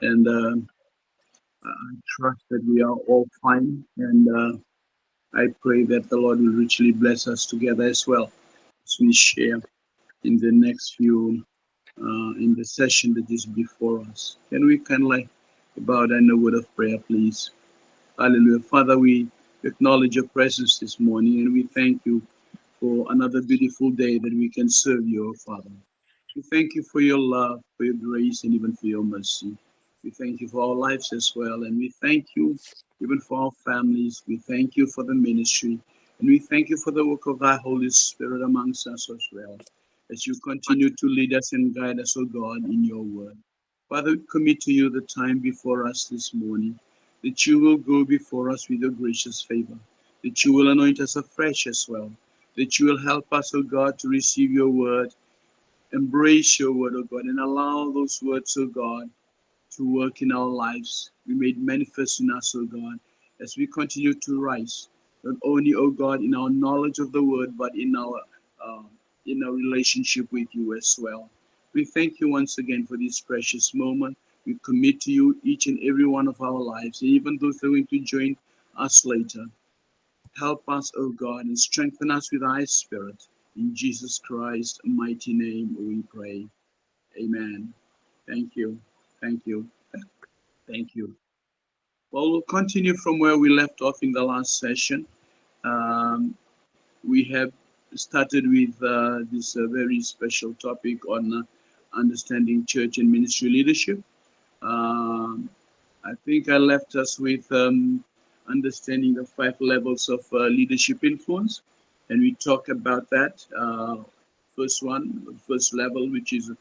And I trust that we are all fine. And I pray that the Lord will richly bless us together as well as we share in the next few, in the session that is before us. Can we kindly bow down in a word of prayer, please? Hallelujah. Father, we acknowledge your presence this morning and we thank you for another beautiful day that we can serve you, O Father. We thank you for your love, for your grace, and even for your mercy. We thank you for our lives as well, and we thank you even for our families. We thank you for the ministry, and we thank you for the work of thy Holy Spirit amongst us as well, as you continue to lead us and guide us, O God, in your word. Father, we commit to you the time before us this morning, that you will go before us with your gracious favor, that you will anoint us afresh as well, that you will help us, O God, to receive your word, embrace your word, O God, and allow those words, O God, to work in our lives. Be made manifest in us, O God, as we continue to rise, not only, O God, in our knowledge of the word, but uh, in our relationship with you as well. We thank you once again for this precious moment. We commit to you each and every one of our lives, and even those that are going to join us later. Help us, O God, and strengthen us with thy spirit. In Jesus Christ's mighty name we pray. Amen. Thank you. Thank you. Thank you. Well, we'll continue from where we left off in the last session. Um, we have started with this very special topic on understanding church and ministry leadership. Um, I think I left us with understanding the 5 levels of leadership influence, and we talk about that. First one, first level, which is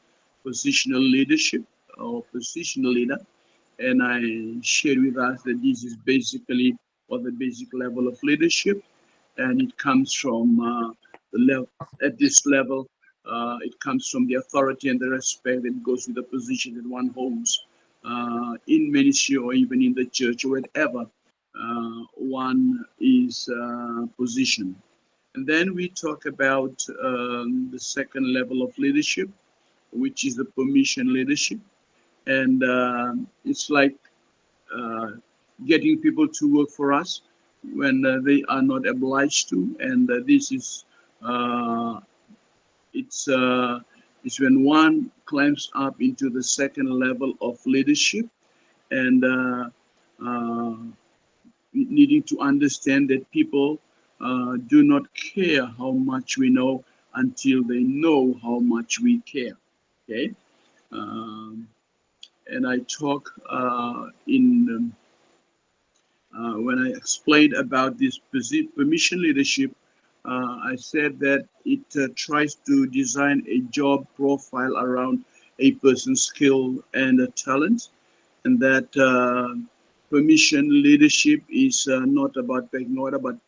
positional leadership or positional leader, and I shared with us that this is basically or the basic level of leadership, and it comes from the level at this level. It comes from the authority and the respect that goes with the position that one holds in ministry or even in the church or wherever one is positioned. And then we talk about the second level of leadership, which is the permission leadership. And it's like uh, getting people to work for us when they are not obliged to. And this is uh, it's uh, it's when one climbs up into the second level of leadership and uh, needing to understand that people do not care how much we know until they know how much we care. Okay, um, and I talk in when I explained about this permission leadership. I said that it tries to design a job profile around a person's skill and talent, and that permission leadership is not about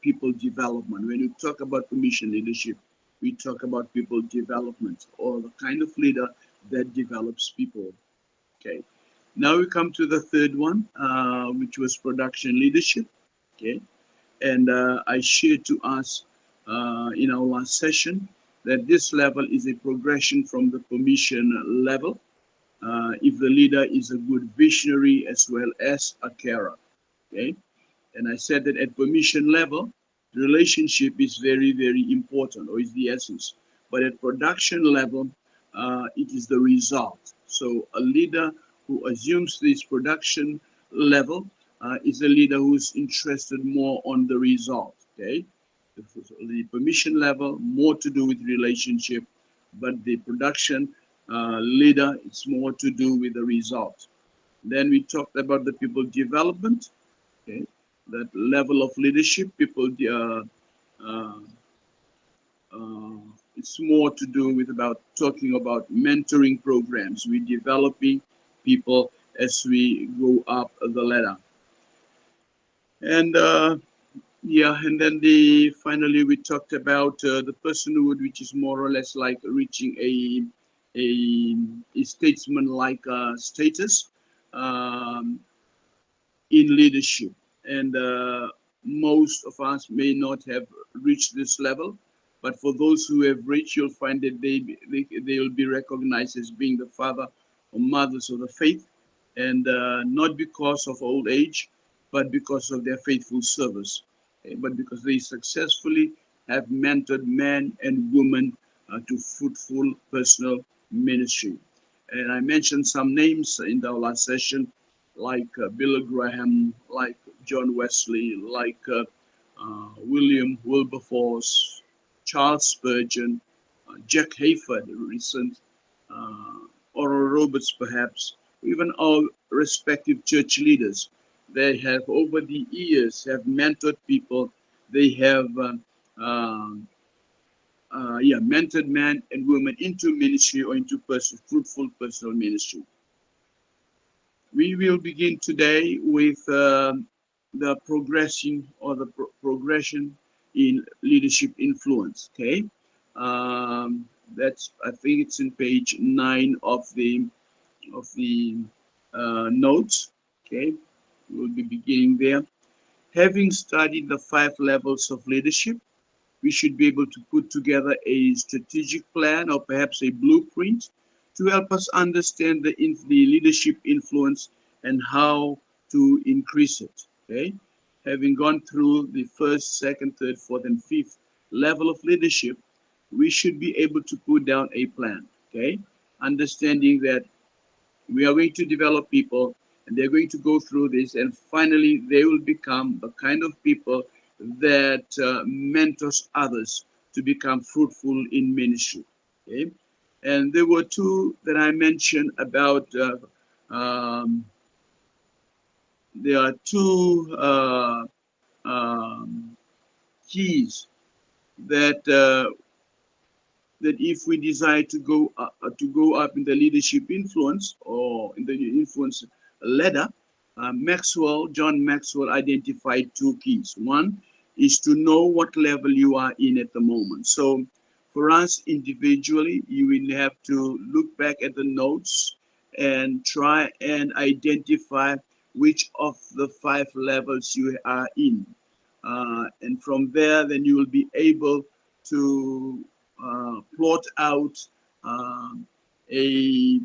people development. When we talk about permission leadership, we talk about people development or the kind of leader that develops people. Okay. Now we come to the third one, which was production leadership. Okay. And I shared to us in our last session that this level is a progression from the permission level if the leader is a good visionary as well as a carer. Okay. And I said that at permission level, relationship is very, very important or is the essence. But at production level, it is the result. So a leader who assumes this production level is a leader who's interested more on the result. Okay. The permission level, more to do with relationship, but the production leader, it's more to do with the result. Then we talked about the people development. Okay, that level of leadership, people, uh, uh, it's more to do with about talking about mentoring programs. We're developing people as we go up the ladder. And yeah, and then the finally we talked about the personhood, which is more or less like reaching a statesman-like status um, in leadership. And most of us may not have reached this level, but for those who have reached, you'll find that they will be recognized as being the father or mothers of the faith, and not because of old age, but because of their faithful service, but because they successfully have mentored men and women to fruitful personal ministry. And I mentioned some names in the last session, like Bill Graham, like John Wesley, like William Wilberforce, Charles Spurgeon, Jack Hayford, recent, Oral Roberts, perhaps, even our respective church leaders. They have, over the years, have mentored people. They have, mentored men and women into ministry or into fruitful personal ministry. We will begin today with the progression in leadership influence. Okay, that's, I think it's in page 9 of the notes. Okay, we'll be beginning there. Having studied the 5 levels of leadership, we should be able to put together a strategic plan or perhaps a blueprint to help us understand the leadership influence and how to increase it. Okay, having gone through the first, second, third, fourth, and fifth level of leadership, we should be able to put down a plan. Okay, understanding that we are going to develop people and they're going to go through this, and finally they will become the kind of people that mentors others to become fruitful in ministry. Okay, and there were 2 that I mentioned about there are 2 keys that that if we decide to go up in the leadership influence or in the influence ladder, John Maxwell identified 2 keys. One is to know what level you are in at the moment. So for us individually, you will have to look back at the notes and try and identify which of the 5 levels you are in. And from there, then you will be able to plot out a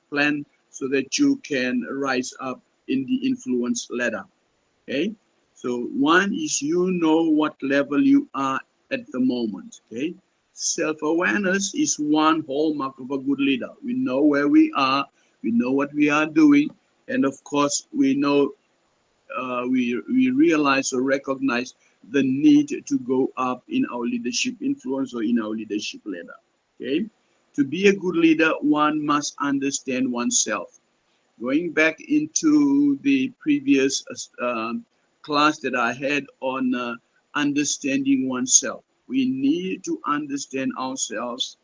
plan so that you can rise up in the influence ladder. Okay, so one is you know what level you are at the moment. Okay, self-awareness is one hallmark of a good leader. We know where we are, we know what we are doing, and of course we know we realize or recognize the need to go up in our leadership influence or in our leadership ladder. Okay, to be a good leader, one must understand oneself. Going back into the previous class that I had on understanding oneself, we need to understand ourselves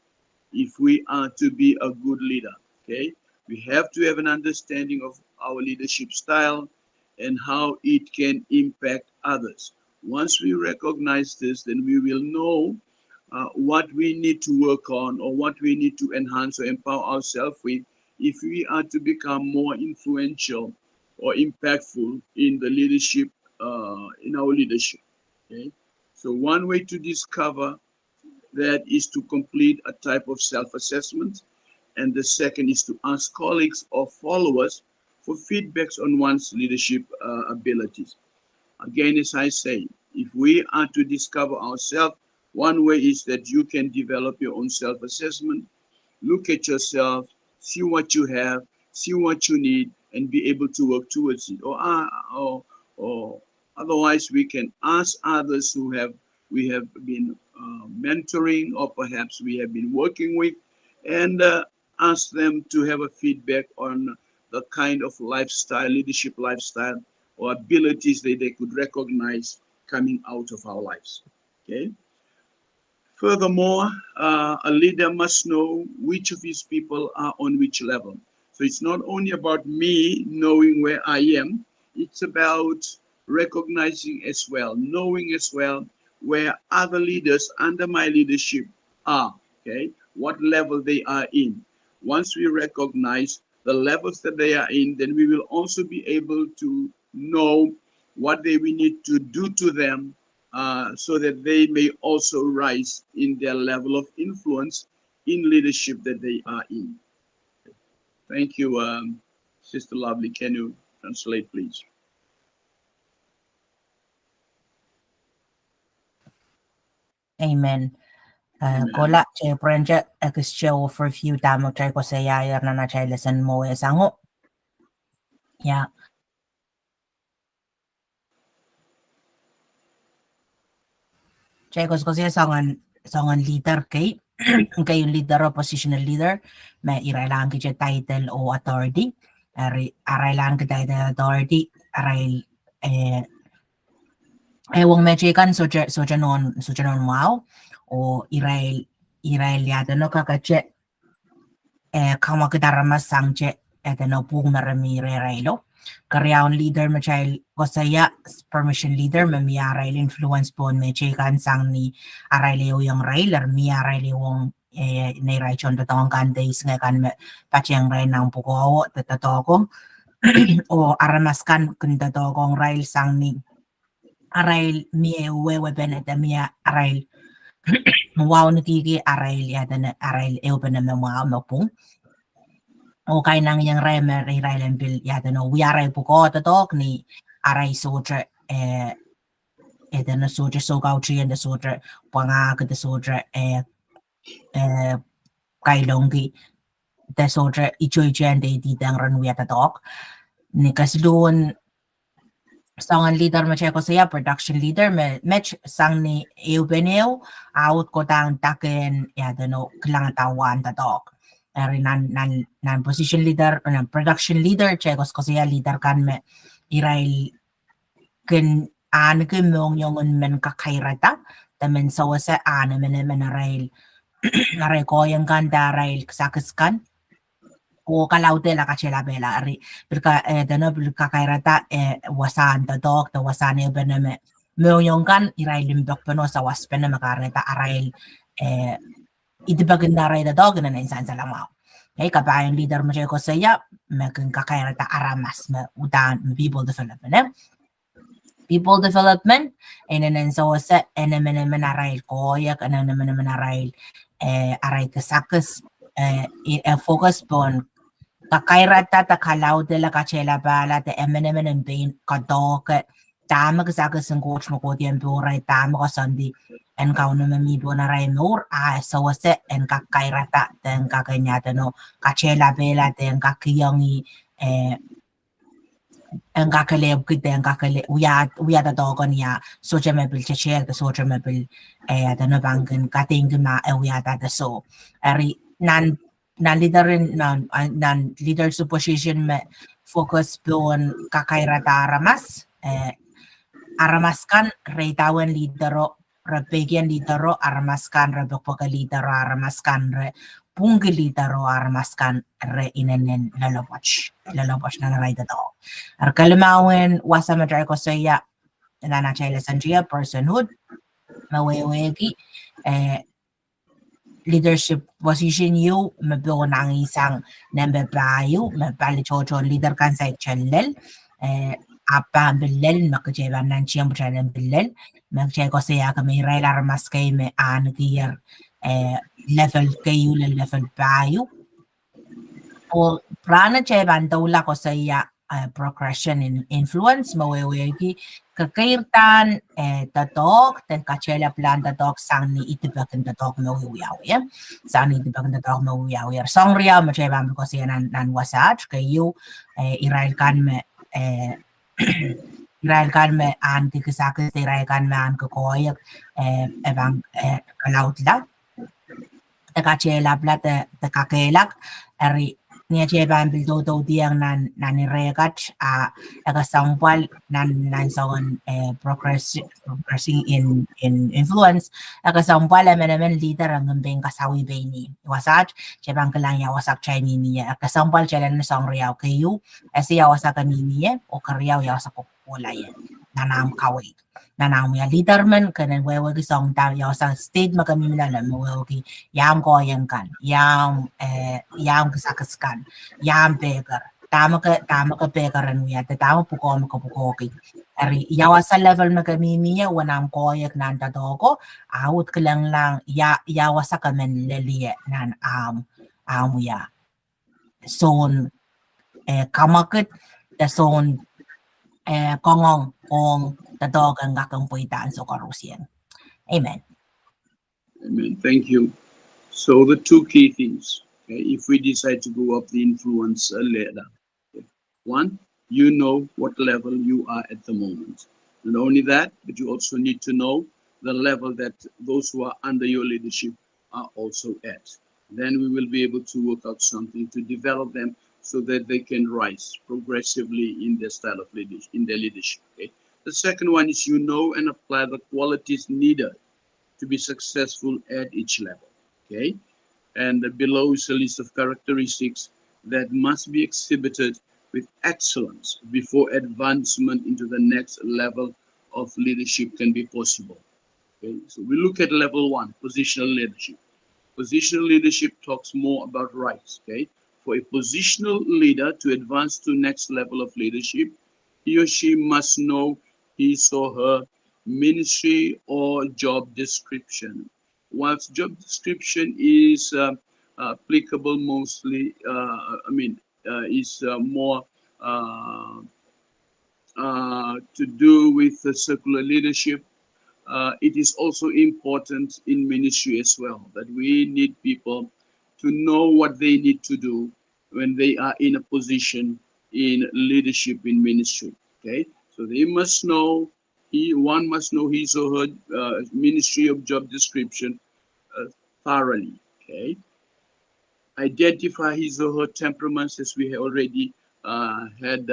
if we are to be a good leader. Okay, we have to have an understanding of our leadership style and how it can impact others. Once we recognize this, then we will know what we need to work on or what we need to enhance or empower ourselves with if we are to become more influential or impactful in the leadership, in our leadership. Okay, so one way to discover that is to complete a type of self-assessment, and the second is to ask colleagues or followers for feedbacks on one's leadership abilities. Again, as I say, if we are to discover ourselves, one way is that you can develop your own self-assessment, look at yourself, see what you have, see what you need, and be able to work towards it. Or otherwise, we can ask others who we have been mentoring, or perhaps we have been working with, and ask them to have a feedback on the kind of lifestyle, leadership lifestyle, or abilities that they could recognize coming out of our lives. Okay. Furthermore, a leader must know which of his people are on which level. So it's not only about me knowing where I am, it's about recognizing as well, knowing as well where other leaders under my leadership are, okay, what level they are in. Once we recognize the levels that they are in, then we will also be able to know what we need to do to them so that they may also rise in their level of influence in leadership that they are in. Thank you, Sister Lovely. Can you translate, please? Amen. Amen. Kola che prenja ekische overview tamo try ko sa yayar na chay lesson mo sango. Yeah. Chay ko siya songan leader kay kay yung leader o positional leader may irailan ki title o authority. Arailan ki title authority aray wong mechikan so non wow o irail yata no kakache kama kitaramas sangche no pung narami railo karyaon leader machay kosaya permission leader mamiaray influence pon mechikan sang ni araileo yung railer miaray wong nairay chon tatong kan days nga kan pachang ray ng puko tatatoko o aramaskan kun tatokong rail sang ni arail mie wewe benete mia arail wow natigi arail yata na arail eupen na wow mapung o kay nang yang remer rail bil yata no we aray puko tatok ni aray soja na soja so gao chi and the soja panga ka the soja kay longi the soja ichoy chen de di dang ran we tatok ni kasdoon Sangan leader macam ko saya production leader match sang ni eubeneo out ko tang taken ya no kailangan tawan tatok nan position leader nan production leader che ko saya leader kan me irail ken an ke mong yongon men kakairata tamen sawasa an men rail aray ko yang kan rail sakaskan o kalaute la kachela bela ari perka dano perka kairata wasan dok the wasane beneme meonyongkan irail limbok peno sa waspena makareta arail idibagin ray da dog na insan salamao ay kabayan leader mo ko saya makin kakairata aramas ma udan people development people development and so sa enemen arail ko yak enemen arail aray kasakas focus pon kakairata ta kalau de la kachela bala de emenemen and bein kadok tama kasaka sang coach mo ko diyan po ray tama ko sandi en kauna mi do na ray nor so wase en kakairata den kakanyata no kachela bela den kakiyangi en kakale kite en kakale uya da dogon ya soja mebil cheche the soja mebil da no bangen kating ma uya da so ari nan leadership position me focus on kakairata aramaskan reitawan lidero rebegian lidero aramaskan rebekpoka lidero aramaskan re pungi lidero aramaskan re inenen lalabach na raida do kalmawen wasa madray ko saya nana chayla sanjia personhood mawewegi leadership position you mabigo ng isang member bayo mabali chocho leader kan sa channel apa bilel makajeba nan chiyam channel bilel magchay ko siya kami railar mas kay me an gear level kayo level bayo o prana chay bandaw ko siya progression in influence mawewegi kakairtan tatok ten kachela plan tatok sang ni itibakan tatok mawiyaw ya sang ni itibakan tatok mawiyaw ya song ria machay bam ko siya nan wasat kayo irail kan me anti kasakit irail kan me an kakoyak ebang kalaut la kachela plat kakelak ari niya cheban bildo do diang nan regat agasampal nan songon progressing in influence agasampal menemen leader ang ngembeng kasawi beni wasat cheban kelang ya wasak chini niya agasampal chelan song riau kayu ya wasak niya o karyao ya wasak pola ya nanam kawai nanam ya leader man kanen wewe ki song ta ya wasak state makamimila na wewe ki yam ko yang kan yam kasakaskan yam begar tama ka begaran wiya tama puko ki ari yawa sa level makamimiya wanam ko yak nan tatoko out lang yawa sa kamen lelie nan ya son kamakit the son kongong ong the dog ang gakang puitaan so karusien. Amen. Amen. Thank you. So the two key things, okay, if we decide to go up the influence ladder, okay. One, you know what level you are at the moment. Not only that, but you also need to know the level that those who are under your leadership are also at. Then we will be able to work out something to develop them so that they can rise progressively in their style of leadership, in their leadership. Okay. The second one is you know and apply the qualities needed to be successful at each level. Okay, and below is a list of characteristics that must be exhibited with excellence before advancement into the next level of leadership can be possible. Okay, so we look at level one, positional leadership. Positional leadership talks more about rights. Okay, for a positional leader to advance to next level of leadership, he or she must know his or her ministry or job description. Whilst job description is applicable mostly, is more uh, to do with circular leadership. It is also important in ministry as well that we need people to know what they need to do when they are in a position in leadership in ministry. Okay, so they must know, one must know his or her ministry of job description uh, thoroughly. Okay, identify his or her temperaments as we have already had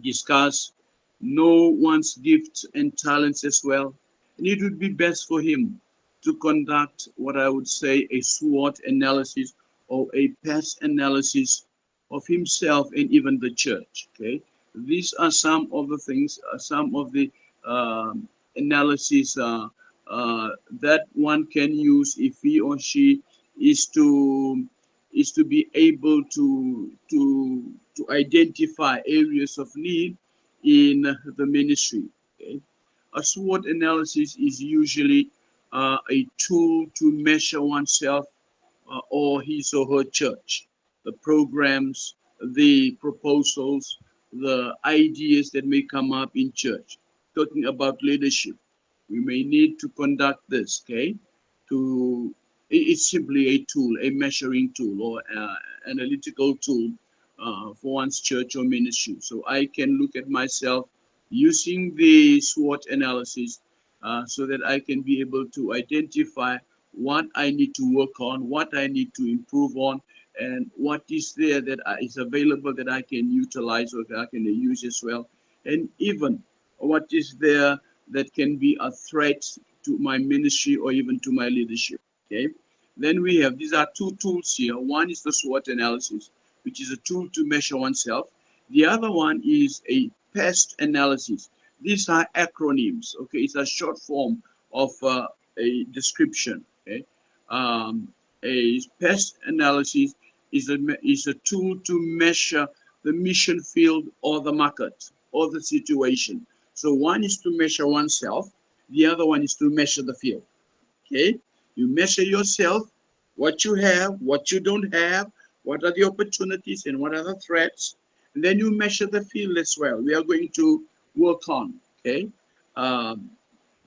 discussed, know one's gifts and talents as well. And it would be best for him to conduct what I would say a SWOT analysis or a past analysis of himself and even the church. Okay, these are some of the things, some of the analysis that one can use if he or she is to be able to identify areas of need in the ministry. Okay? A SWOT analysis is usually a tool to measure oneself or his or her church, the programs, the proposals, the ideas that may come up in church. Talking about leadership, we may need to conduct this, okay? To it's simply a tool, a measuring tool or analytical tool for one's church or ministry. So I can look at myself using the SWOT analysis so that I can be able to identify what I need to work on, what I need to improve on, and what is there that is available that I can utilize or that I can use as well, and even what is there that can be a threat to my ministry or even to my leadership. Okay. Then we have, these are two tools here. One is the SWOT analysis, which is a tool to measure oneself. The other one is a PEST analysis. These are acronyms. Okay, it's a short form of a description. Okay, a PEST analysis is a tool to measure the mission field or the market or the situation. So one is to measure oneself, the other one is to measure the field. Okay, you measure yourself, what you have, what you don't have, what are the opportunities and what are the threats, and then you measure the field as well. We are going to work on. Okay, um,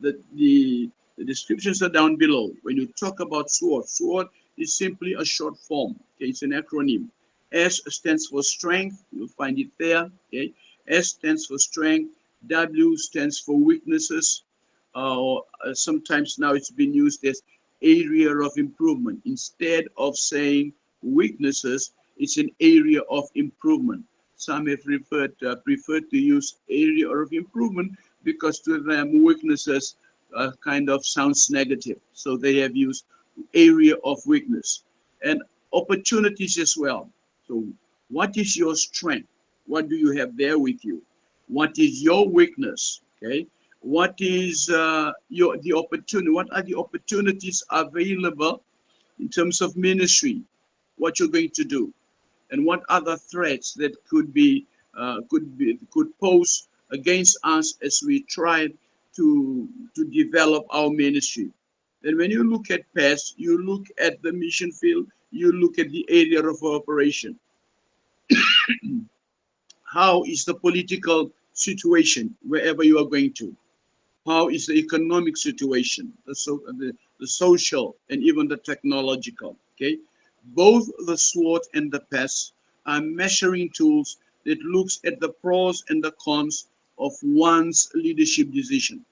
the descriptions are down below. When you talk about SWOT, SWOT is simply a short form. Okay, it's an acronym. S stands for strength. You'll find it there. Okay, S stands for strength. W stands for weaknesses. Or sometimes now it's been used as area of improvement. Instead of saying weaknesses, it's an area of improvement. Some have preferred to use area of improvement because to them weaknesses kind of sounds negative. So they have used area of weakness and opportunities as well. So what is your strength? What do you have there with you? What is your weakness? Okay. What is the opportunity? What are the opportunities available in terms of ministry? What you're going to do, and what other threats that could pose against us as we try to develop our ministry. Then when you look at PEST, you look at the mission field, you look at the area of operation. How is the political situation wherever you are going to? How is the economic situation, the social, and even the technological? Okay, both the SWOT and the PES are measuring tools that looks at the pros and the cons of one's leadership decision.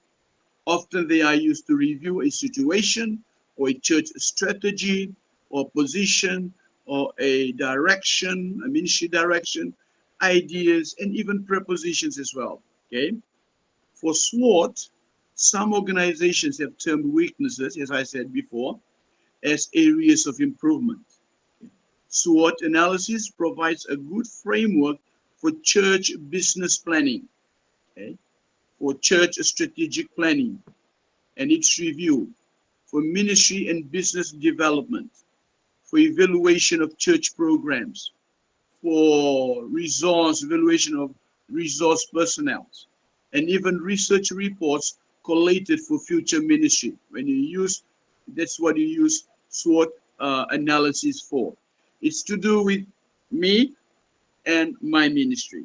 Often they are used to review a situation or a church strategy or position or a direction, a ministry direction, ideas, and even prepositions as well. Okay. For SWOT, some organizations have termed weaknesses, as I said before, as areas of improvement. SWOT analysis provides a good framework for church business planning, okay, for church strategic planning and its review, for ministry and business development, for evaluation of church programs, for evaluation of resource personnel, and even research reports collated for future ministry. When you use, that's what you use SWOT analysis for. It's to do with me and my ministry,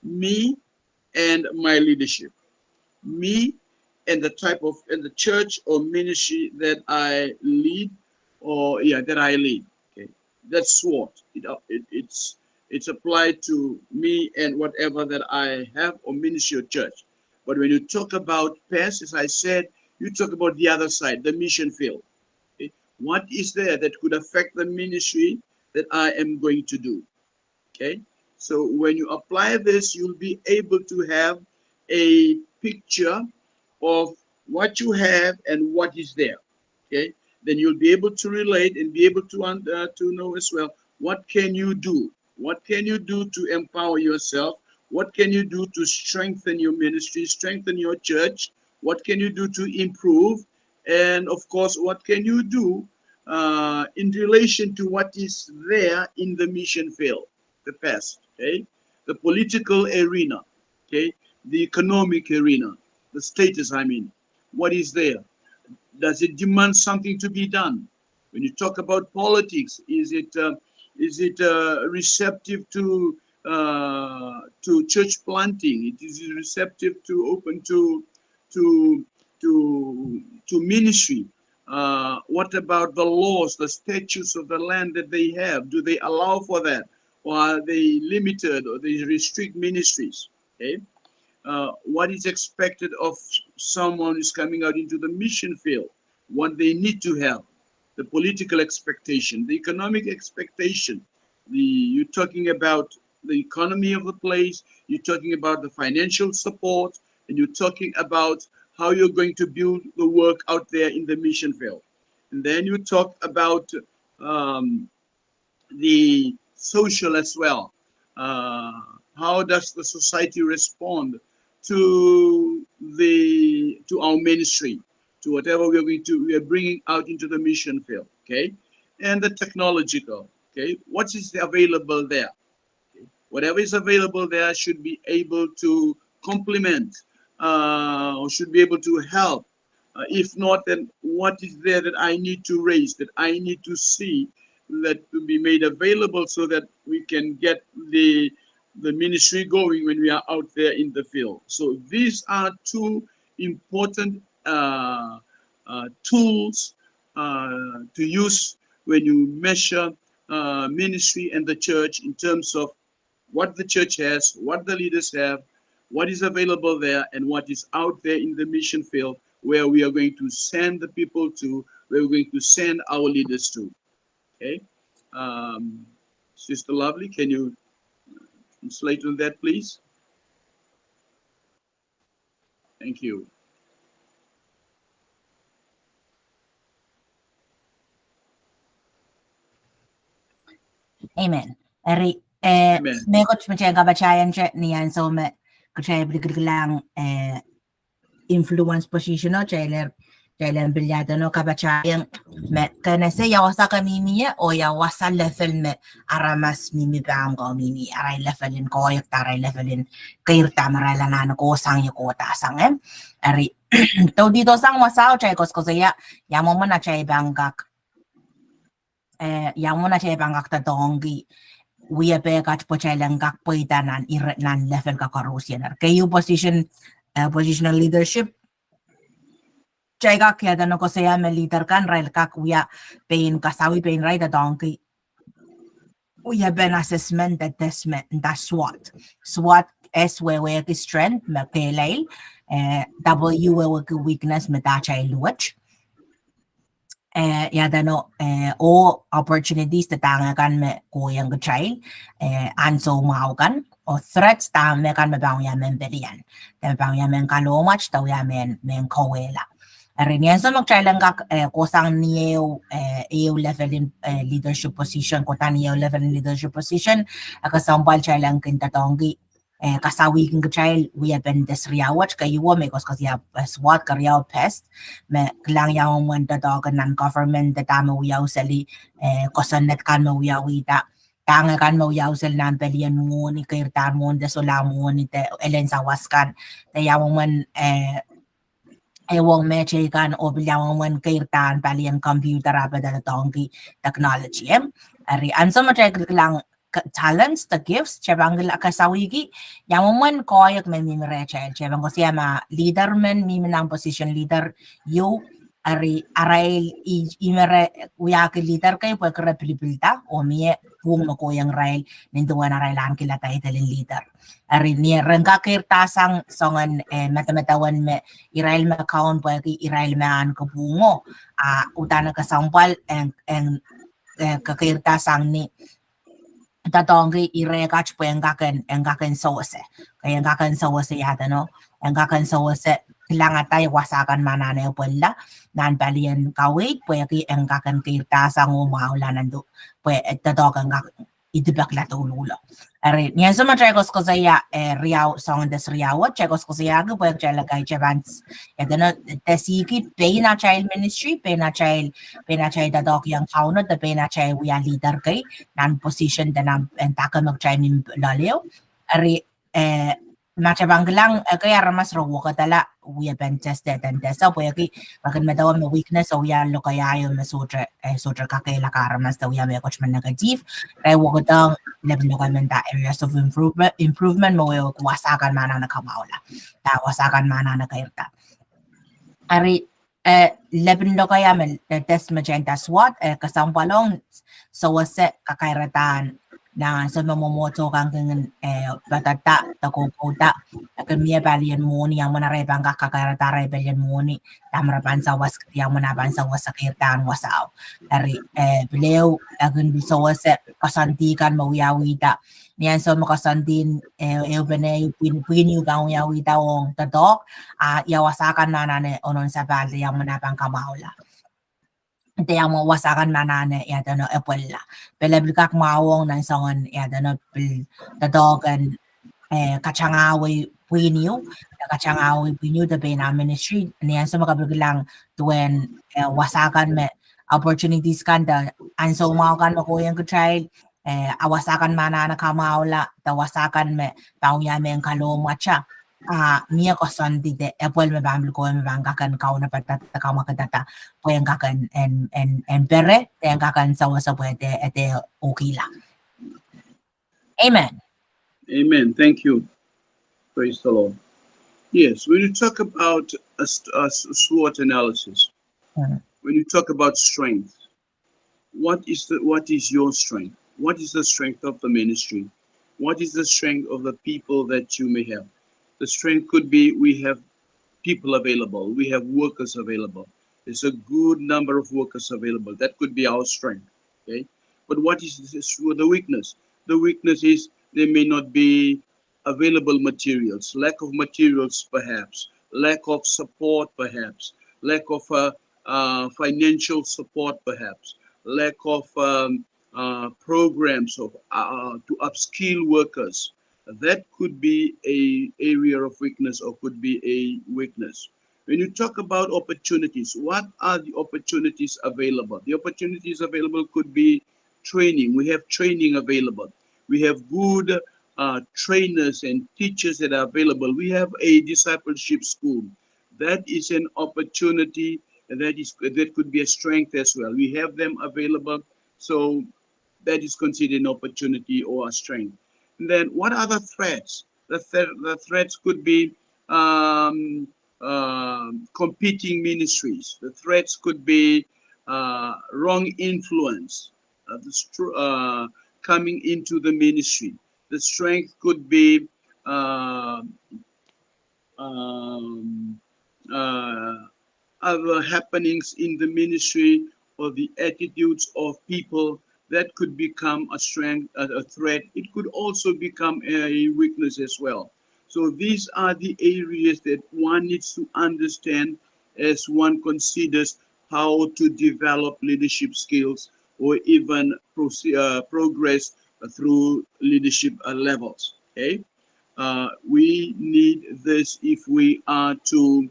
me and my leadership, me and the type of and the church or ministry that I lead, or that I lead. Okay, that's SWOT. It's applied to me and whatever that I have, or ministry or church. But when you talk about PES, as I said, you talk about the other side, the mission field. Okay? What is there that could affect the ministry that I am going to do? Okay, so when you apply this, you'll be able to have a picture of what you have and what is there. Okay, then you'll be able to relate and be able to know as well, what can you do? What can you do to empower yourself? What can you do to strengthen your ministry, strengthen your church? What can you do to improve? And of course, what can you do in relation to what is there in the mission field, the past, okay? The political arena, okay? The economic arena, the status, I mean, what is there? Does it demand something to be done? When you talk about politics, is it receptive to church planting? It is receptive to open to ministry. What about the laws, the statutes of the land that they have? Do they allow for that, or are they limited, or they restrict ministries? Okay. What is expected of someone who's coming out into the mission field? What they need to have, the political expectation, the economic expectation. You're talking about the economy of the place, you're talking about the financial support, and you're talking about how you're going to build the work out there in the mission field. And then you talk about the social as well. How does the society respond to our ministry, to whatever we are bringing out into the mission field? Okay, and the technological. Okay, what is available there? Okay. Whatever is available there should be able to complement or should be able to help. If not, then what is there that I need to raise, that I need to see, that to be made available so that we can get the ministry going when we are out there in the field. So these are two important tools to use when you measure ministry and the church in terms of what the church has, what the leaders have, what is available there, and what is out there in the mission field where we are going to send the people to, where we're going to send our leaders to. Okay. Sister Lovely, can you translate on that, please? Thank you. Amen. Eri Amen. me coach macam kabacayan siya niyan so me kaya lang influence position no trailer bilyado no kabacayan me kana se yawasa kamimiya o yawasa level me aramas mimi bang ko mimi aray levelin ko yak taray levelin kair tamarala na ko sang ko tasang eri to dito sang wasao chay ko saya ya mo na chay bangak Yamuna chebang akta dongi we be kat pochelang kak poitanan nan level kakarusianar. Kayo positional leadership Jaga kaya no ko saya me leader kan rail kak uya pain kasawi pain right a donkey. Uya ben assessment that that's SWOT. SWOT S we ki strength me pelay W we weakness me ta chay luwach. O opportunities that tanga kan me kuyang child anso mau kan o threats ta me kan me bang yamen berian. Te bang yamen kalomach ta yamen men kowela. Rin so magchailan ka kusang niyo EU level in leadership position kota niyo level in leadership position akasambal chailan kintatongi kasawi king child we have been this riawach kayo me kasi SWAT karyaw pest me klang yaw wanda dog non government the tama wiyaw sali kosanet kan mo wiyaw ita tanga kan mo yaw sel nan pelian mo ni kairtar mo de solamo ni te elen sawaskan te yaw man Ewang meche kan o bilyawang man kairtan palian computer apa da tongki technology ari anso machay lang talents the gifts chabang kasawigi yang man koyak men mimre chay chabang ko siya ma leader men miminang position leader you ari aray imere uya ke leader kay pwede repilipilta o miye kung makoyang rail ninduan aray lang kilata italin leader ari ni rengka kirtasang songan matamatawan me irail me kaon pwede irail me an kabungo utana kasampal en kakirtasang ni tatongri irekach po engkaken sose kaya engkaken sose yata no engkaken sose kailangan tayo wasakan mananayo pala nan balian kawit pwede engkaken kirtasang umaulan nando pwede tatokan idibak la tululo ari niyan so matrekos ko saya riaw song des riaw chekos ko saya ko pwede chala kay chevans ya no tesiki pena child ministry pena child dadok yang kauno the pena child we are leader kay nan position danam entaka mag child min laleo ari machabang lang kaya ramas ro ko tala we have been tested and so pwede bakit madaw may weakness o yan lo kaya yung sutra kakela karamas daw yan may coach man negative kaya wag dang level na kami ta areas of improvement mo yung wasakan mana na kamawala wasakan mana na kairta ari level lo kaya men test magenta SWOT kasampalong so wase kakairatan na sa mamomoto kang batata takukota akan miya balian mo ni yang manarepang kakarata rebellion mo ni tamarapan sa was yang manapan sa wasakirtan wasaw dari beliau akan bisa wase kasantikan mawiyawita niyan so makasantin bene pin yu kang yawita ong tadok yawasakan nanane onon sa bali yang manapang kamahula Te amo wasakan manane ya dano epuela. Peleblikak mawong nan songon ya dano dadogan kachangawi puiniu the bena ministry niyan sa makabiglang tuen wasakan me opportunities kan da anso mau kan makoyang ko child awasakan manana kamawla tawasakan me tawya men kalomacha mia kosan di de apple me bambil ko me bangkakan kau na patata kau makadata po yang kakan en pere yang kakan sawa sa pwede ete okay la. Amen. Amen. Thank you. Praise the Lord. Yes, when you talk about a SWOT analysis, when you talk about strength, what is your strength? What is the strength of the ministry? What is the strength of the people that you may have? The strength could be we have people available, we have workers available. There's a good number of workers available. That could be our strength. Okay, but what is the weakness? The weakness is there may not be available materials, lack of materials perhaps, lack of support perhaps, lack of financial support perhaps, lack of programs of to upskill workers. That could be a area of weakness or could be a weakness. When you talk about opportunities, what are the opportunities available? The opportunities available could be training. We have training available. We have good trainers and teachers that are available. We have a discipleship school. That is an opportunity, and that could be a strength as well. We have them available. So that is considered an opportunity or a strength. And then what are the threats? The threats could be competing ministries. The threats could be wrong influence, coming into the ministry. The strength could be uh, um, uh, other happenings in the ministry or the attitudes of people that could become a strength, a threat. It could also become a weakness as well. So these are the areas that one needs to understand as one considers how to develop leadership skills or even progress through leadership levels. Okay, we need this if we are to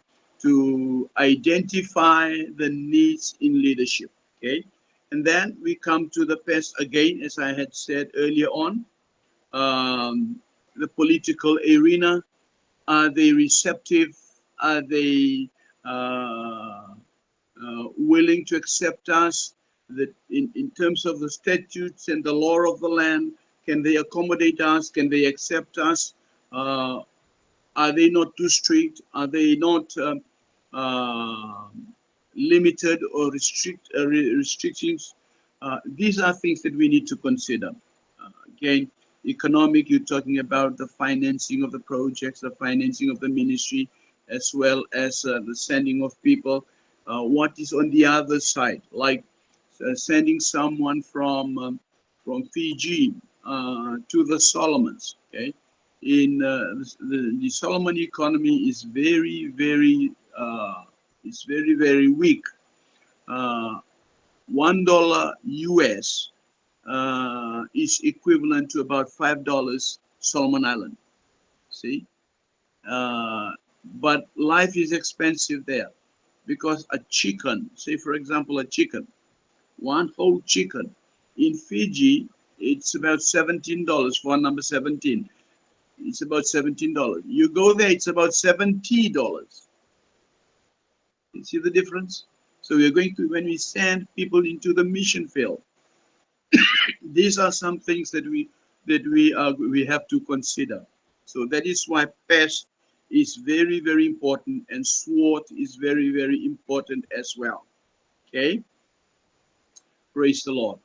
identify the needs in leadership. Okay, and then we come to the past again, as I had said earlier on, the political arena. Are they receptive? Are they willing to accept us? That in terms of the statutes and the law of the land, can they accommodate us? Can they accept us? Uh, are they not too strict? Are they not uh, limited or restrictions? These are things that we need to consider. Again, economic, you're talking about the financing of the projects, the financing of the ministry, as well as the sending of people. What is on the other side, like sending someone from Fiji to the Solomons? Okay, in the Solomon economy is very weak. Uh, $1 US is equivalent to about $5 Solomon Island. See, uh, but life is expensive there because a chicken, say for example, a chicken, one whole chicken in Fiji, it's about $17 for number 17. It's about $17. You go there, it's about $70. You see the difference? So we're going to, when we send people into the mission field, these are some things that we have to consider. So that is why pest is very important, and SWOT is very important as well. Okay, praise the Lord.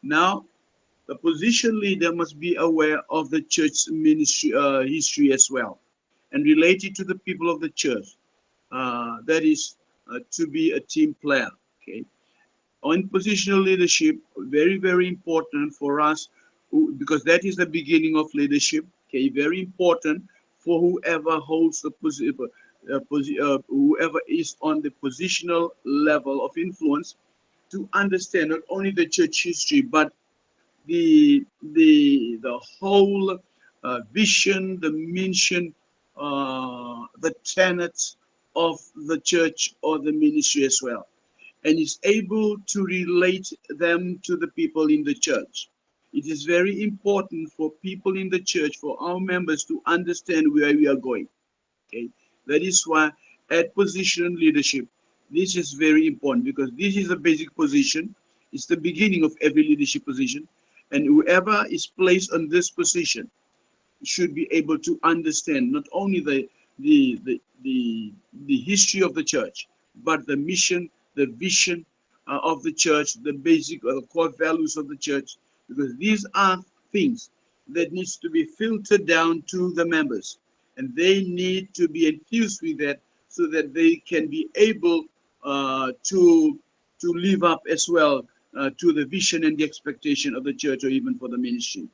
Now, the position leader must be aware of the church ministry history as well, and related to the people of the church. That is to be a team player. Okay, on positional leadership, very important for us, because that is the beginning of leadership. Okay, very important for whoever holds the position, whoever is on the positional level of influence, to understand not only the church history but the whole vision, the mission, the tenets of the church or the ministry as well, and is able to relate them to the people in the church. It is very important for people in the church, for our members, to understand where we are going. Okay, that is why at position leadership, this is very important, because this is a basic position. It's the beginning of every leadership position, and whoever is placed on this position should be able to understand not only the history of the church, but the mission, the vision of the church, the basic or the core values of the church, because these are things that needs to be filtered down to the members, and they need to be infused with that so that they can be able to live up as well to the vision and the expectation of the church, or even for the ministry.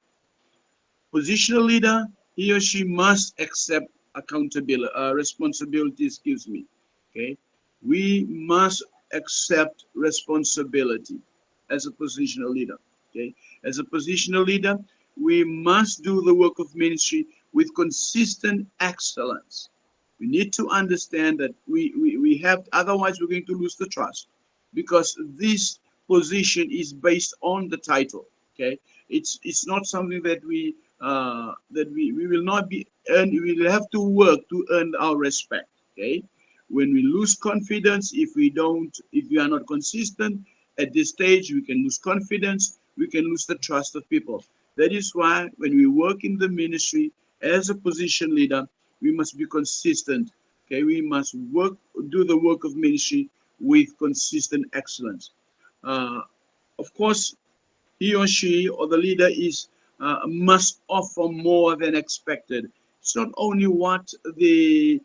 Positional leader, he or she must accept accountability, responsibility, excuse me. Okay, we must accept responsibility as a positional leader. Okay, as a positional leader, we must do the work of ministry with consistent excellence. We need to understand that we have, otherwise we're going to lose the trust, because this position is based on the title. Okay, it's not something that we will not be earn. We will have to work to earn our respect. Okay, when we lose confidence, if we are not consistent, At this stage, we can lose confidence, we can lose the trust of people. That is why when we work in the ministry as a position leader, we must be consistent. Okay, we must do the work of ministry with consistent excellence. Uh, of course, he or she or the leader is must offer more than expected. It's not only what the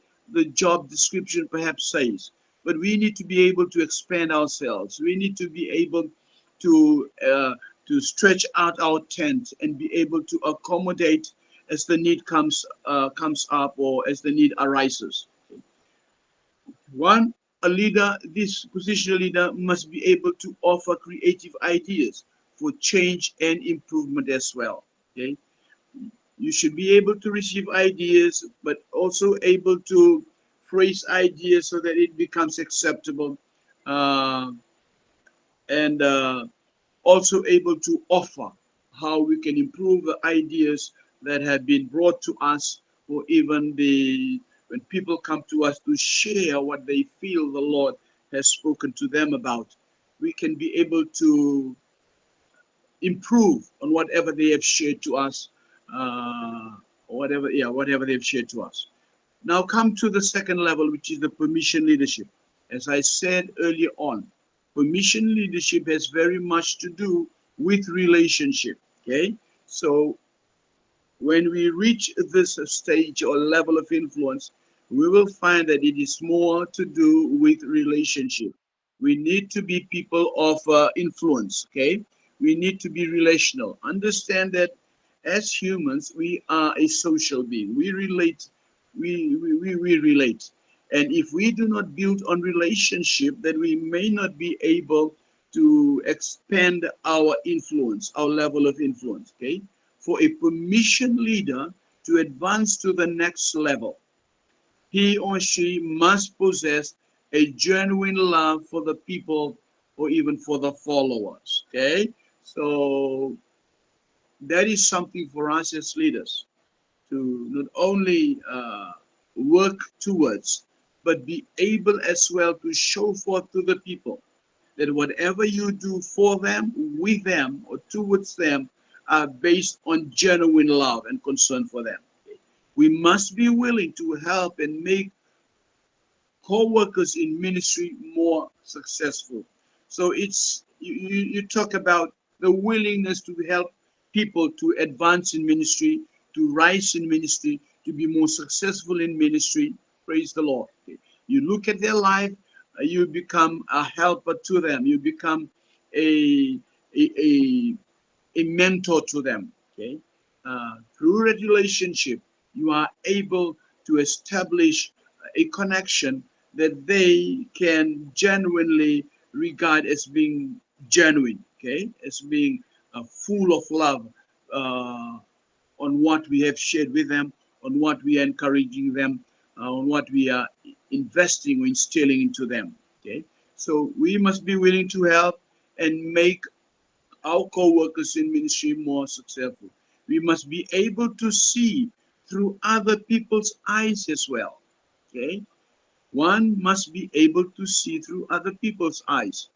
job description perhaps says, but we need to be able to expand ourselves. We need to be able to stretch out our tent and be able to accommodate as the need comes up or as the need arises. One, a leader, this positional leader must be able to offer creative ideas for change and improvement as well. Okay, you should be able to receive ideas, but also able to phrase ideas so that it becomes acceptable, uh, and also able to offer how we can improve the ideas that have been brought to us, or even when people come to us to share what they feel the Lord has spoken to them about, we can be able to improve on whatever they have shared to us, whatever they've shared to us. Now come to the second level, which is the permission leadership. As I said earlier on, permission leadership has very much to do with relationship. Okay, so when we reach this stage or level of influence, we will find that it is more to do with relationship. We need to be people of influence, okay? We need to be relational. Understand that as humans, we are a social being. We relate, we relate. And if we do not build on relationship, then we may not be able to expand our influence, our level of influence, okay? For a permission leader to advance to the next level, he or she must possess a genuine love for the people or even for the followers. Okay, so that is something for us as leaders to not only work towards, but be able as well to show forth to the people that whatever you do for them, with them, or towards them are based on genuine love and concern for them. We must be willing to help and make co-workers in ministry more successful. So you talk about the willingness to help people to advance in ministry, to rise in ministry, to be more successful in ministry. Praise the Lord. You look at their life, you become a helper to them. You become a a, a, a mentor to them. Okay, through a relationship, you are able to establish a connection that they can genuinely regard as being genuine. Okay, as being full of love uh, on what we have shared with them, on what we are encouraging them, on what we are investing or instilling into them. Okay, so we must be willing to help and make our co-workers in ministry more successful. We must be able to see through other people's eyes as well. Okay, one must be able to see through other people's eyes.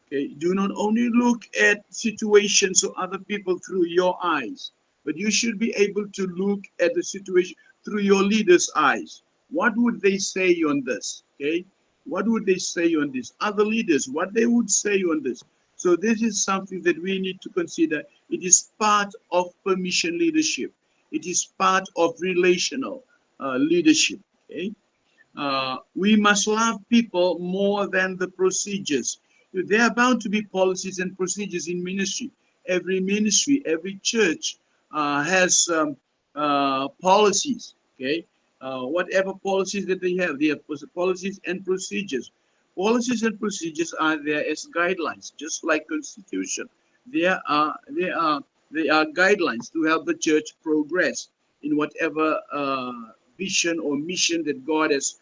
Okay, do not only look at situations of other people through your eyes, but you should be able to look at the situation through your leader's eyes. What would they say on this? Okay, what would they say on this? Other leaders, what they would say on this? So this is something that we need to consider. It is part of permission leadership. It is part of relational leadership. Okay, we must love people more than the procedures. There are bound to be policies and procedures in ministry. Every ministry, every church has policies. Okay, whatever policies that they have policies and procedures. Policies and procedures are there as guidelines, just like constitution. There are there are they are guidelines to help the church progress in whatever vision or mission that God has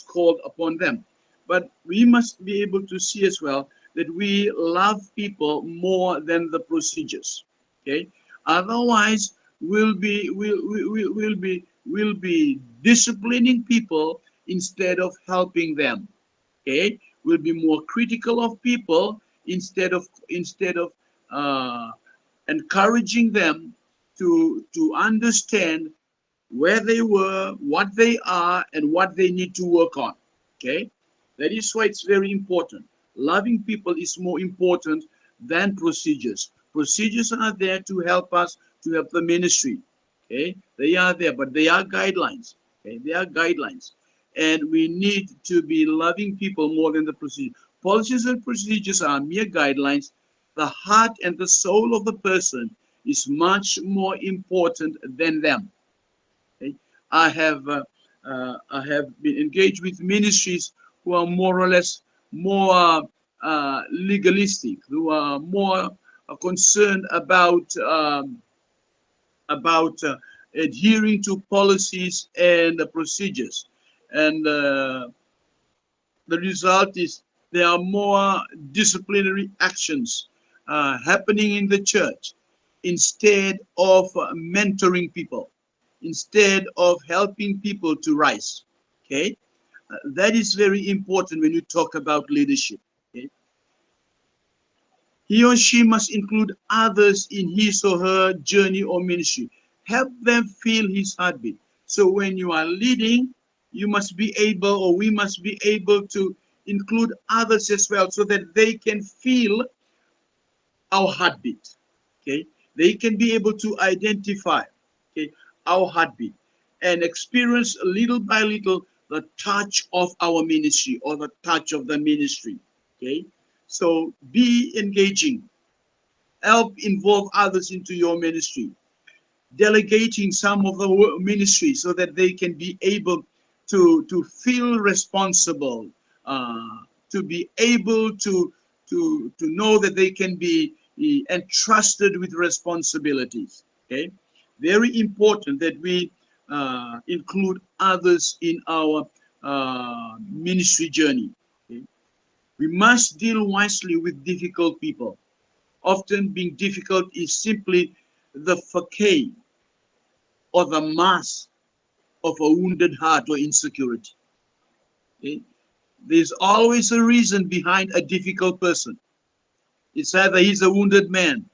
called upon them. But we must be able to see as well that we love people more than the procedures. Okay, otherwise we'll be disciplining people instead of helping them. Okay, we'll be more critical of people instead of encouraging them to understand where they were, what they are, and what they need to work on. Okay, that is why it's very important. Loving people is more important than procedures. Procedures are there to help us, to help the ministry. Okay, they are there, but they are guidelines. Okay, they are guidelines, and we need to be loving people more than the procedure. Policies and procedures are mere guidelines. The heart and the soul of the person is much more important than them. Okay? I have been engaged with ministries who are more or less more legalistic, who are more concerned about adhering to policies and procedures, and the result is there are more disciplinary actions happening in the church instead of mentoring people, instead of helping people to rise. Okay, that is very important when you talk about leadership. Okay? He or she must include others in his or her journey or ministry. Help them feel his heartbeat. So when you are leading, you must be able, or we must be able to include others as well, so that they can feel our heartbeat. Okay, they can be able to identify, okay, our heartbeat and experience little by little the touch of our ministry or the touch of the ministry. Okay, so be engaging, help involve others into your ministry, delegating some of the ministry so that they can be able to feel responsible, to be able to know that they can be entrusted with responsibilities. Okay, very important that we include others in our ministry journey. Okay? We must deal wisely with difficult people. Often being difficult is simply the facade or the mask of a wounded heart or insecurity. Okay? There's always a reason behind a difficult person. It's either he's a wounded man,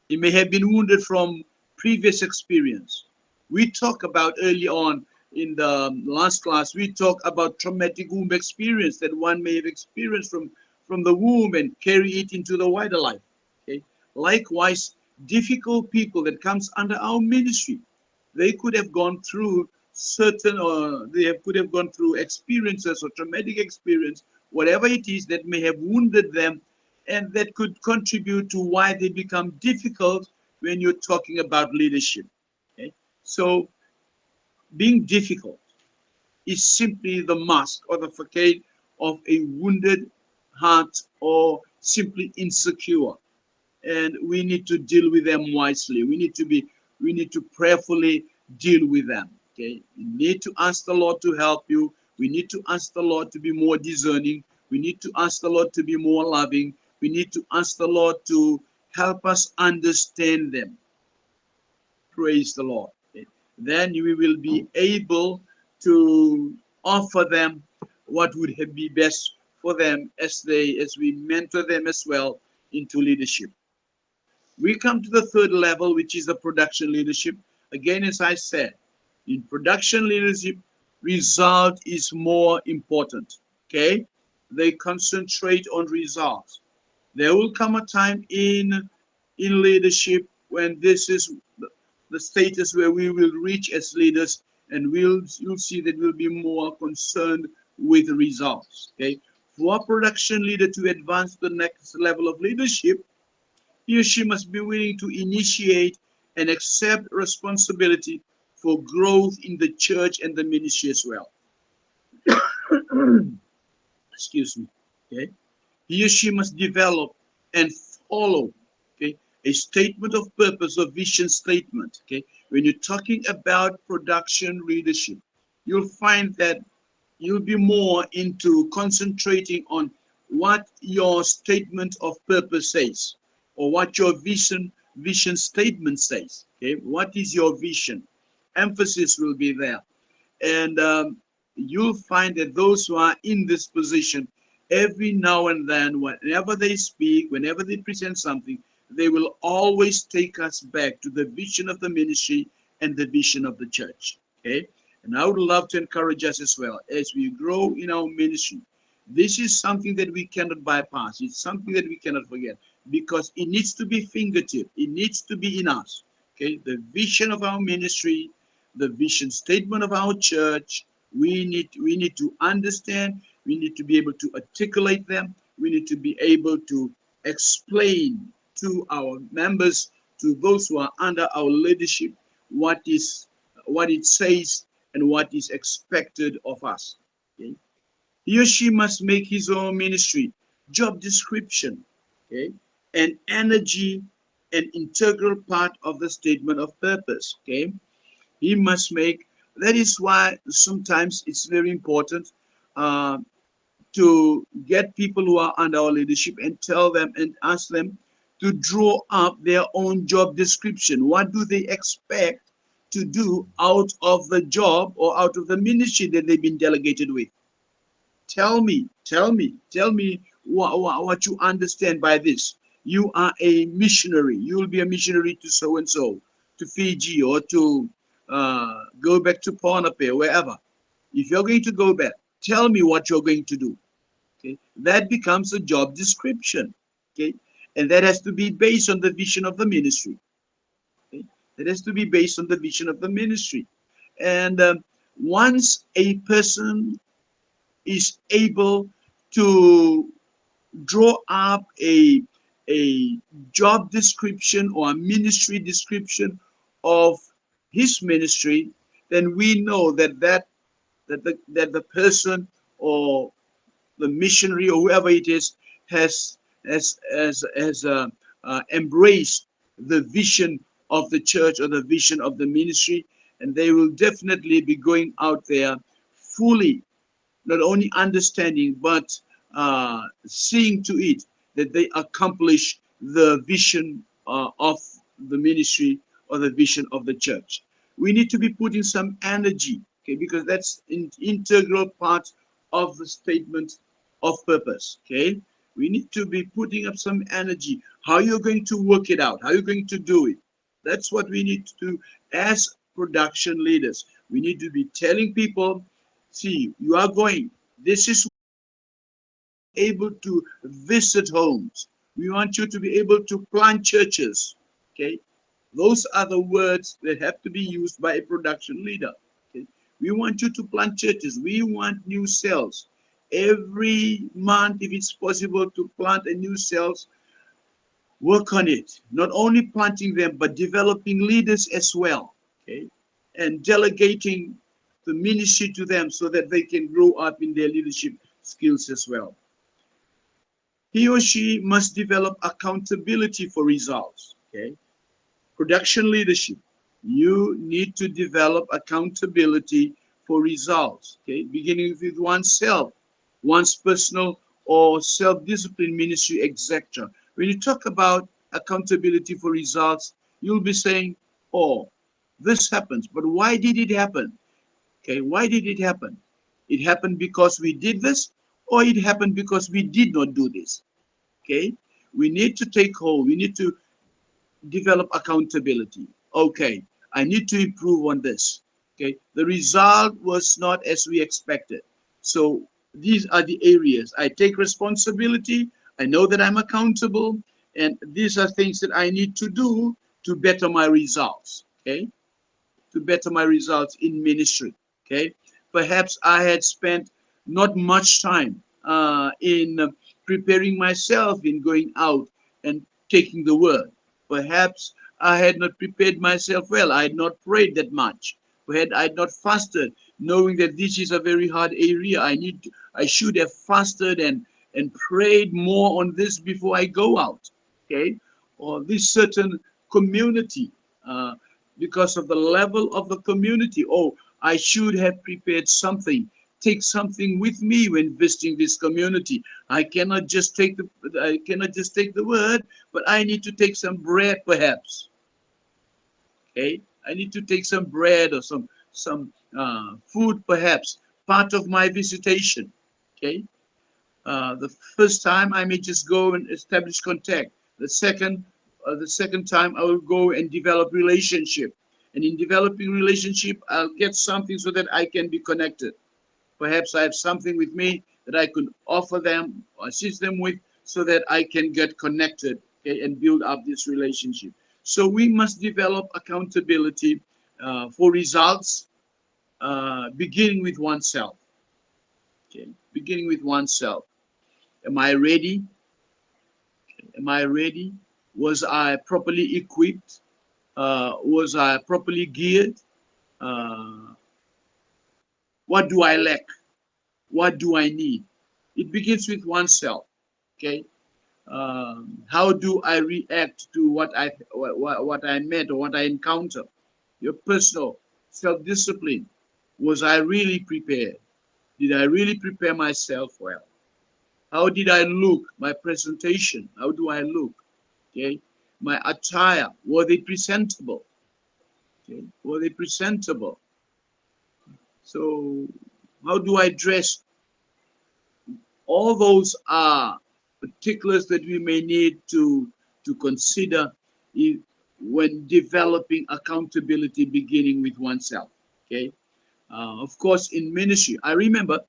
he may have been wounded from previous experience. We talked about early on in the last class, we talked about traumatic womb experience that one may have experienced from the womb and carry it into the wider life. Okay? Likewise, difficult people that comes under our ministry, they could have gone through certain, or could have gone through experiences or traumatic experience, whatever it is that may have wounded them, and that could contribute to why they become difficult when you're talking about leadership. Okay? So being difficult is simply the mask or the facade of a wounded heart, or simply insecure. And we need to deal with them wisely. We need to prayerfully deal with them. Okay, you need to ask the Lord to help you. We need to ask the Lord to be more discerning. We need to ask the Lord to be more loving. We need to ask the Lord to help us understand them. Praise the Lord. Okay? Then we will be able to offer them what would be best for them as we mentor them as well into leadership. We come to the third level, which is the production leadership. Again, as I said, in production leadership, result is more important. Okay, they concentrate on results. There will come a time in leadership when this is the status where we will reach as leaders, and you'll see that we'll be more concerned with results. Okay, for a production leader to advance to the next level of leadership, he or she must be willing to initiate and accept responsibility for growth in the church and the ministry as well. Excuse me. Okay, he or she must develop and follow, okay, a statement of purpose or vision statement. Okay, when you're talking about production leadership, you'll find that you'll be more into concentrating on what your statement of purpose says, or what your vision statement says. Okay, what is your vision? Emphasis will be there, and you'll find that those who are in this position, every now and then, whenever they speak, whenever they present something, they will always take us back to the vision of the ministry and the vision of the church. Okay? And I would love to encourage us as well as we grow in our ministry. This is something that we cannot bypass. It's something that we cannot forget because it needs to be fingertip. It needs to be in us. Okay? The vision of our ministry, the vision statement of our church, we need to understand, we need to be able to articulate them, we need to be able to explain to our members, to those who are under our leadership, what it says and what is expected of us. Okay? He or she must make his own ministry job description, okay, and energy an integral part of the statement of purpose. Okay, he must make. That is why sometimes it's very important uh, to get people who are under our leadership and tell them and ask them to draw up their own job description. What do they expect to do out of the job or out of the ministry that they've been delegated with? Tell me what you understand by this. You are a missionary. You will be a missionary to so and so, to Fiji, or to go back to Ponape, wherever. If you're going to go back, tell me what you're going to do. Okay, that becomes a job description. Okay, and that has to be based on the vision of the ministry. Okay, that has to be based on the vision of the ministry. And once a person is able to draw up a job description or a ministry description of his ministry, then we know that the person or the missionary or whoever it is has embraced the vision of the church or the vision of the ministry, and they will definitely be going out there fully, not only understanding but seeing to it that they accomplish the vision of the ministry or the vision of the church. We need to be putting some energy, okay, because that's an integral part of the statement of purpose. Okay, we need to be putting up some energy. How you're going to work it out? How you're going to do it? That's what we need to do as production leaders. We need to be telling people, see, you are going. This is able to visit homes. We want you to be able to plant churches. Okay, those are the words that have to be used by a production leader. Okay, we want you to plant churches. We want new cells every month, if it's possible, to plant a new cells. Work on it. Not only planting them, but developing leaders as well. Okay, and delegating the ministry to them so that they can grow up in their leadership skills as well. He or she must develop accountability for results. Okay, production leadership, you need to develop accountability for results. Okay, beginning with oneself, one's personal or self-discipline ministry, etc. When you talk about accountability for results, you'll be saying, oh, this happens, but why did it happen? Okay, why did it happen? It happened because we did this, or it happened because we did not do this. Okay, we need to take hold, we need to develop accountability. Okay, I need to improve on this. Okay, the result was not as we expected. So these are the areas I take responsibility. I know that I'm accountable, and these are things that I need to do to better my results. Okay, to better my results in ministry. Okay, perhaps I had spent not much time in preparing myself in going out and taking the word. Perhaps I had not prepared myself well. I had not prayed that much. Perhaps I had not fasted, knowing that this is a very hard area. I should have fasted and prayed more on this before I go out. Okay, or this certain community. Because of the level of the community. Oh, I should have prepared something. Take something with me when visiting this community. I cannot just take the word, but I need to take some bread, perhaps. Okay, I need to take some bread or some food, perhaps, part of my visitation. Okay, The first time I may just go and establish contact. The second time I will go and develop relationship. And in developing relationship, I'll get something so that I can be connected. Perhaps I have something with me that I could offer them or assist them with so that I can get connected, okay, and build up this relationship. So we must develop accountability for results, beginning with oneself. Okay, beginning with oneself. Am I ready? Am I ready? Was I properly equipped? Was I properly geared? Uh, what do I lack? What do I need? It begins with oneself. Okay. How do I react to what I met or what I encounter? Your personal self-discipline. Was I really prepared? Did I really prepare myself well? How did I look? My presentation. How do I look? Okay. My attire. Were they presentable? Okay. Were they presentable? So how do I dress? All those are particulars that we may need to consider when developing accountability, beginning with oneself. Okay. Of course, in ministry, I remember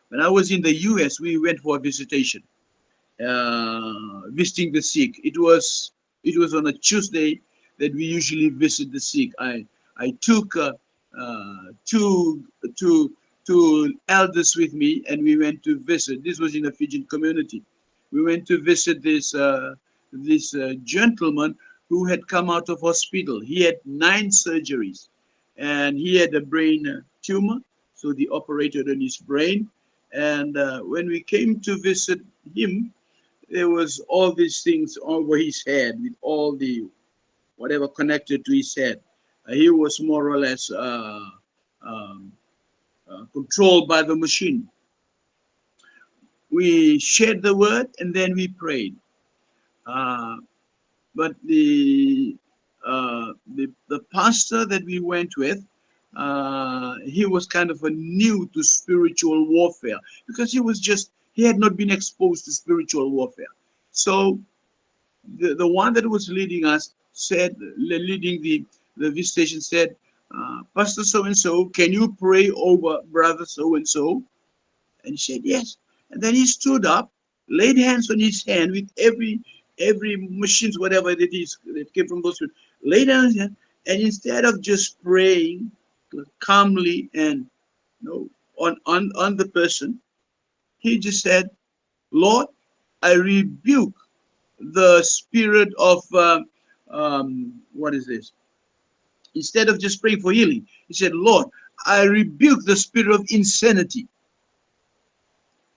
when I was in the US, we went for a visitation, visiting the sick. It was on a Tuesday that we usually visit the sick. I took two elders with me, and we went to visit. This was in a Fijian community. We went to visit this gentleman who had come out of hospital. He had 9 surgeries, and he had a brain tumor, so they operated on his brain. And when we came to visit him, there was all these things over his head with all the whatever connected to his head. He was more or less um, controlled by the machine. We shared the word and then we prayed. But the pastor that we went with, he was kind of a new to spiritual warfare because he had not been exposed to spiritual warfare. So the one that was leading us said, leading the visitation said, Pastor so and so, can you pray over brother so and so? And he said yes. And then he stood up, laid hands on his hand with every machines, whatever it is that came from those people, laid down his hand, and instead of just praying calmly and on the person, he just said, Lord, I rebuke the spirit of what is this? Instead of just praying for healing, he said, Lord, I rebuke the spirit of insanity.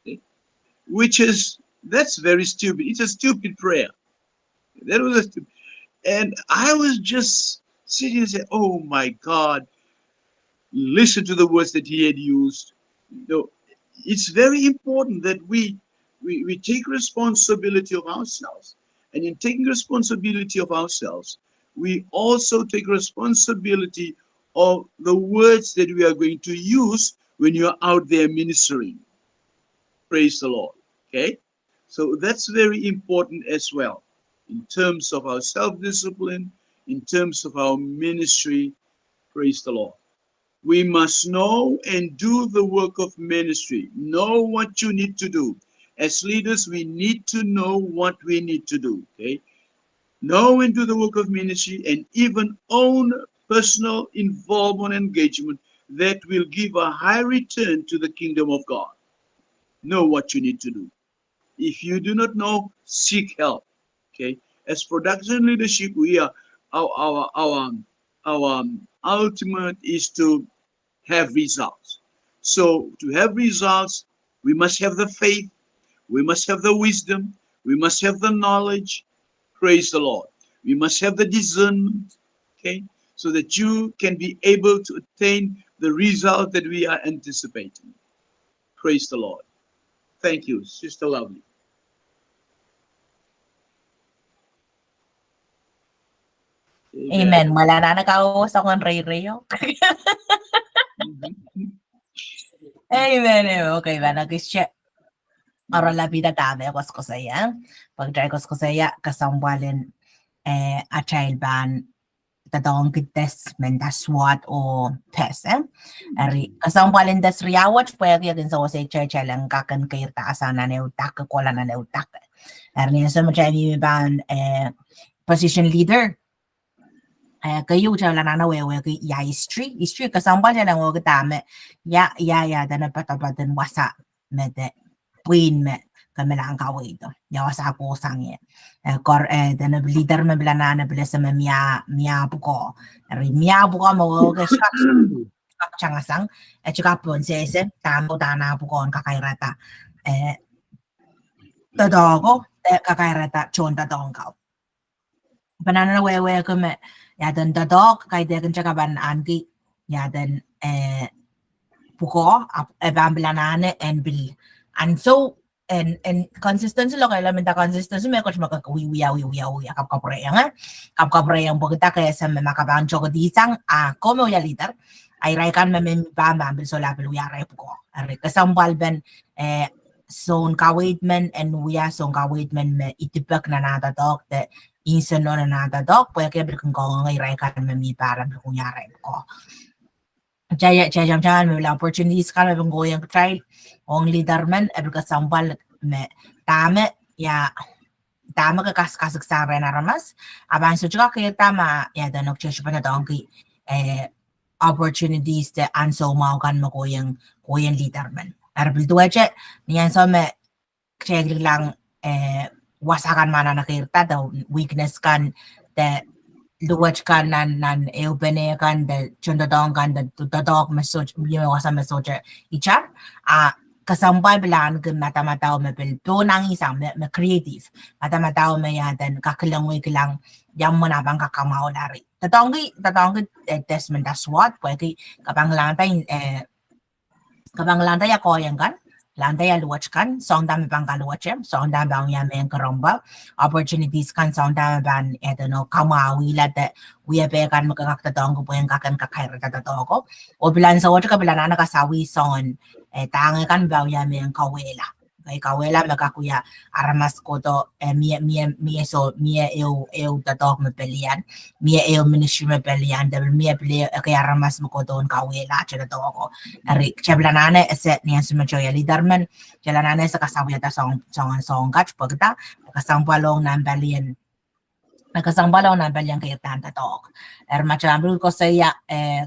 Okay? That's very stupid. It's a stupid prayer. That was a stupid. And I was just sitting and saying, oh my God, listen to the words that he had used. It's very important that we take responsibility of ourselves. And in taking responsibility of ourselves, we also take responsibility of the words that we are going to use when you're out there ministering. Praise the Lord. Okay? So that's very important as well in terms of our self-discipline, in terms of our ministry. Praise the Lord. We must know and do the work of ministry. Know what you need to do. As leaders, we need to know what we need to do. Okay? Know and do the work of ministry, and even own personal involvement and engagement that will give a high return to the kingdom of God. Know what you need to do. If you do not know, seek help. Okay? As production leadership, we are our ultimate is to have results. So to have results, we must have the faith, we must have the wisdom, we must have the knowledge. Praise the Lord. We must have the discernment, okay, so that you can be able to attain the result that we are anticipating. Praise the Lord. Thank you, Sister Lovely. Amen. Wala na nakausap ng Ray-Ray. Amen. Okay ba? Nag-share. Ora la vida dame ko saya. Pagdray ko saya kasambwalin a child ban tatong kites mentas SWAT o PES ari kasambwalin das riawat pwede din sa say church lang kakan kay taasan na neutak ko la na neutak. Ari sa machani ban position leader kayo cha la na wewe kay ya history kasambwalin lang og dame ya dana patapaten wasa mede Queen me kami lang kaway ito. Yawa sa ako sangye. Dana leader me bilana na bila sa mia buko. Mia buko mo ke changasang. Chika pun sese tamo dana buko kakairata. Todogo kakairata chon tadong kau. Banana na wewe kami yadan tadog kay dekan chaka ban anki yadan buko bambilanane and bil. And so, and consistency lo kaya lamenta consistency may coach makakawiya kapkapreyang pagkita kaya sa makabang choko disang como ya leader ay raikan mambil so lapil wiya ray po ko ari kasambal ben son kawaitmen and wiya son kawaitmen me itipak na natadok te insan no na natadok pwede kaya bilkong kong ay raikan mami para bilkong ya ray po ko Jaya jam me opportunities kan me goyang trial ong leader man ka sambal me tama ka kas sa ramas aban so juga kaya tama ya danok church pa na dongki opportunities te anso mau kan mo goyang leader man arbil dua che niyan so me chegli lang wasakan mana na kirta daw weakness kan the luwag kan nan eubene kan the chundadong kan the dog message wasa message ichar kasambay bilan ke mata-mata me bil to nang isang me creative mata-mata me ya dan kakilangoy kilang yang manabang kakamao lari tatonggi testament that's what pwede kapang lantay ako yan kan lantay aluwach kan song dami bang kaluwach song dami bang yamen karomba opportunities kan song dami bang no kamawi late wiyabe kan makakaktatong ko po yung kakan kakaira tatatogo o bilan sa wach ka bilan na nakasawi son tangan kan bang yamen kawela kay kawela makakuya aramas ko to mia eu tatok me pelian mia eu ministry me pelian double mia play kay aramas mo ko don kawela cha to ko ari chablanane set niya sumachoya leaderman chalanane sa kasawiya ta song gach pagta kasangbalong nan balian nakasangbalong nan balian kay tanta tok macam ko saya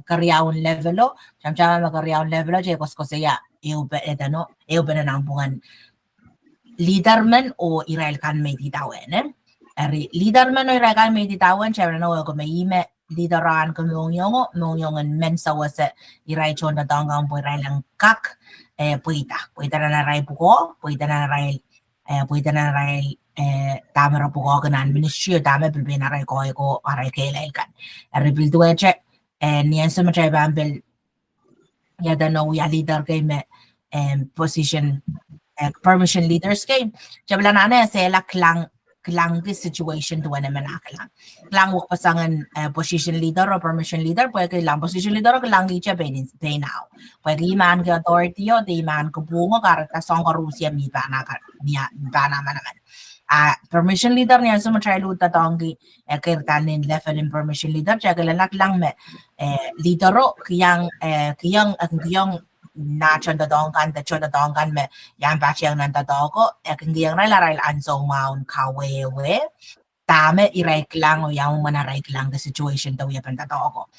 karyawan levelo macam karyawan levelo je ko saya eu be na bungan leaderman o Israel kan may titawan ari leaderman o Israel kan may titawan siya na ko may leaderan ko mong men sa wasa Israel chon na tangang po Israel ang kak puita na ray buko puita na ray tamara buko kanan ministry tama bilbin na ray ko aray kailay kan ari bildo che niyan sa matay bambil ya no ya leader kay me position permission leaders kay jabla na sela klang this situation to na manakalang klang wak pasangan position leader or permission leader pwede lang position leader klang gicha pay now pwede iman ka authority o di man ko bungo karata song ka Russia mi ba na naman permission leader niya so matry luta tonggi kay tanin level in permission leader jaga lang me leadero kiyang na chondadongkan me yan bachiang nandadogo kiyang rail anso maun kawewe tame irek lang o yang manarek lang the situation daw yapan dadogo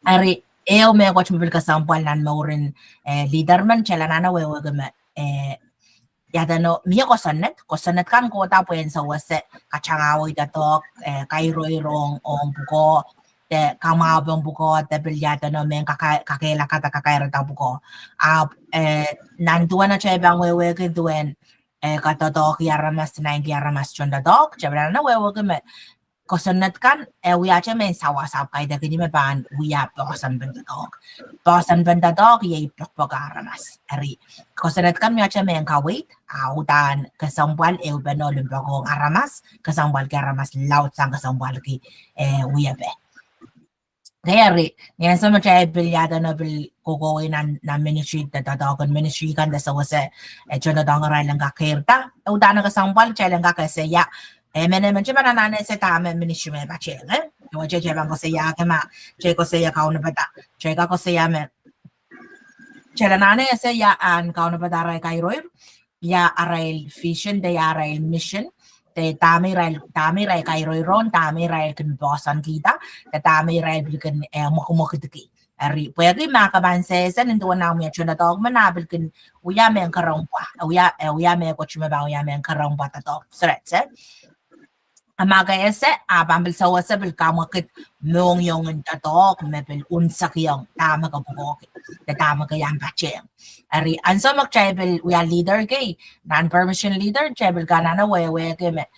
ari me watch mobil kasampal nan maurin leaderman chalanana wewe game yadano miya kosanet kan ko tapuyen sa wase kachangawoy datok kairoyrong ong buko te kamabang buko te bilyata no men kakela kata kakaira ta buko nanduan na chay bang wewe keduen katotok yaramas na yaramas chonda dok jabra na wewe ke me kosanet kan wiacha men sawasap kay da kini me ban wiya bosan benda dok ye propagaramas ari kosanet kan wiacha men kawait audan kasambal beno limbagong aramas kasambal aramas laut sang kasambal ki wiya be Kayari, yan sa machay bilyada na bil kukuwi na ministry na tatawagan ministry kan da sa wase echo na dangaray lang kakirta uda na kasambal chay lang kakasaya mene man chima na nane sa tama ministry me bache yo che che bang ko saya kama che ko saya kau na bata che ka ko saya me che la nane sa ya an kau na bata ray kay roy ya aray vision de aray mission te tami rai kai roi ron tami rai kan bosan kita te tami rai bilkan mo kitiki ari pwede makaban sen ndo na mi chuna dog manabil kan uya men karong pa uya me ko chuma ba uya men karong pa ta dog sret amaga ese abambil sa wasa bil kamakit mong yung tatok mepil unsak yung tama ka bukok te tama ka yang pacheng ari anso magchabil uya leader kay non permission leader chabil kanana we ke me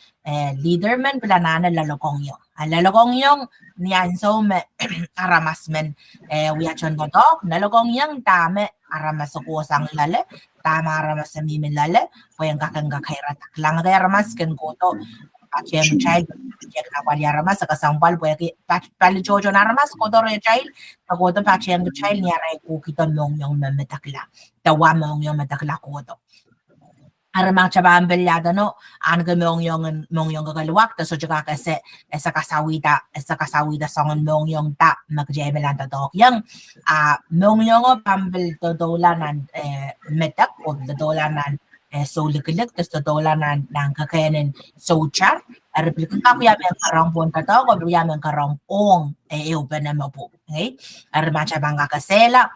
leader men planana lalokong yung ni anso me aramas men uya chon tatok lalokong yung tame aramas ko sang lale tama aramas sa mimin lale pweng kakang kakairat lang kay aramas ken koto Pacem child check na kwali aramas sa kasampal pwede pali jojo na aramas ko do child ako do pacem child niya ray ko kita mong yung metakla tawa mong yung metakla ko do aramang chabang belyada no an mong yung kagalwak ta so juga kasi sa kasawida songon mong yung ta magjemelan ta dok yang mong yung pambil to dolanan metak o dolanan so likilik tas dolanan ng kakayanin so chat replikan ka kuya men karang pon ta ko kuya men karang ong open na mo po okay aramang chabang kakasela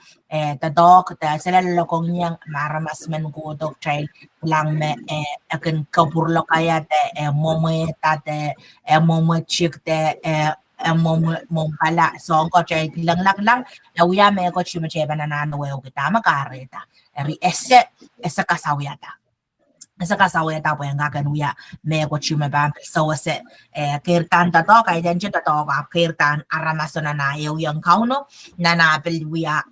tadok ta sila lokong niyang maramas men ko dok child lang me akan kaburlo kaya te momo tate momo chik te momo pala so ko child lang uya me ko chima cheba na we kita makareta eri ese kasawiyata esa kasawiyata po yang akan uya me ko chima ba so ese kirtan ta to kay den chita to ka kirtan aramaso na yung kauno na napil uya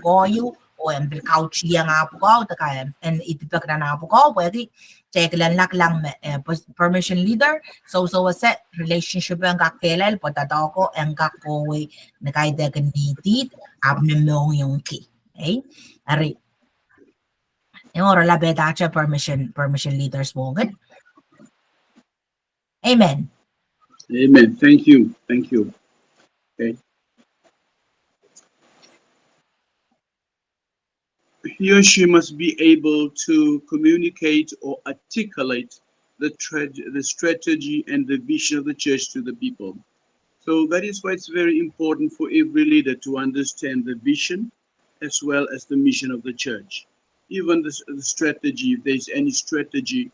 po you o en bil couch yang apo ko ta kaya en itipek na apo ko pwede check lang me permission leader so set relationship ang kakilal po ta ko ang kakoy na kay de kanditit abne mo yung ki okay ari yung ora la beta cha permission leaders mo good amen Thank you. Okay. He or she must be able to communicate or articulate the strategy and the vision of the church to the people. So that is why it's very important for every leader to understand the vision as well as the mission of the church. Even the strategy, if there's any strategic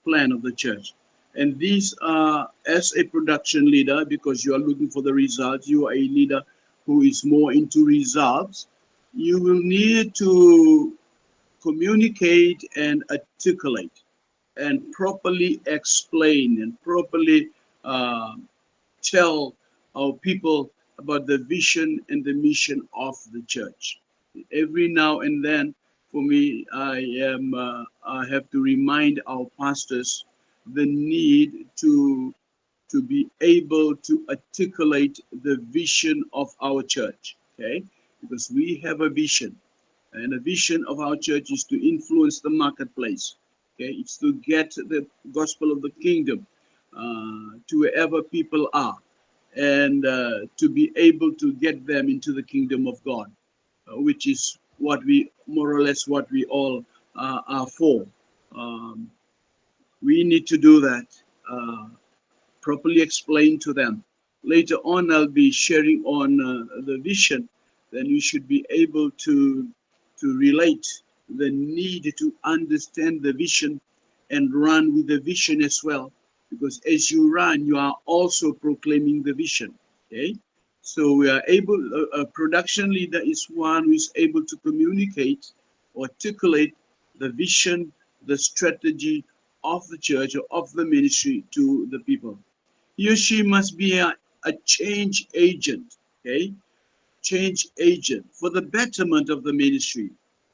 plan of the church. And these are, as a production leader, because you are looking for the results, you are a leader who is more into results, you will need to communicate and articulate and properly explain and properly tell our people about the vision and the mission of the church. Every now and then, for me, I have to remind our pastors the need to be able to articulate the vision of our church. Okay, because we have a vision, and the vision of our church is to influence the marketplace. Okay, it's to get the gospel of the kingdom to wherever people are, and to be able to get them into the kingdom of God, which is what we more or less what we all are for. We need to do that, properly explain to them. Later on, I'll be sharing on the vision. Then you should be able to relate the need to understand the vision and run with the vision as well. Because as you run, you are also proclaiming the vision. Okay, so we are able. A production leader is one who is able to communicate, articulate the vision, the strategy of the church or of the ministry to the people. He or she must be a change agent. Okay, change agent for the betterment of the ministry.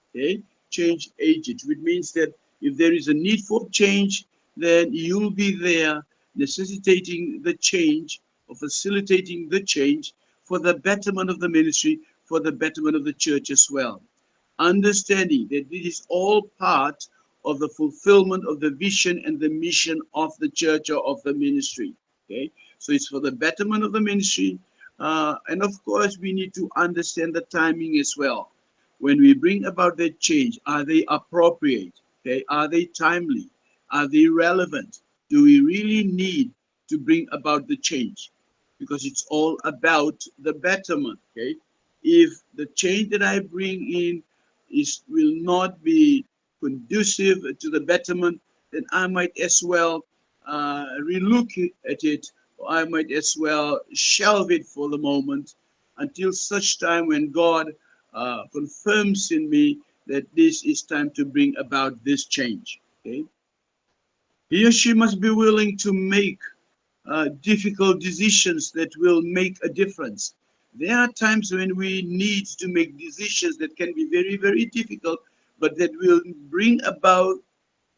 Okay, change agent, which means that if there is a need for change, then you'll be there necessitating the change of facilitating the change for the betterment of the ministry, for the betterment of the church as well. Understanding that this is all part of the fulfillment of the vision and the mission of the church or of the ministry. Okay, so it's for the betterment of the ministry, and of course we need to understand the timing as well. When we bring about that change, are they appropriate? Okay, are they timely? Are they relevant? Do we really need to bring about the change? Because it's all about the betterment. Okay, if the change that I bring in will not be conducive to the betterment, then I might as well relook at it, or I might as well shelve it for the moment until such time when God confirms in me that this is time to bring about this change. Okay, he or she must be willing to make difficult decisions that will make a difference. There are times when we need to make decisions that can be very, very difficult, but that will bring about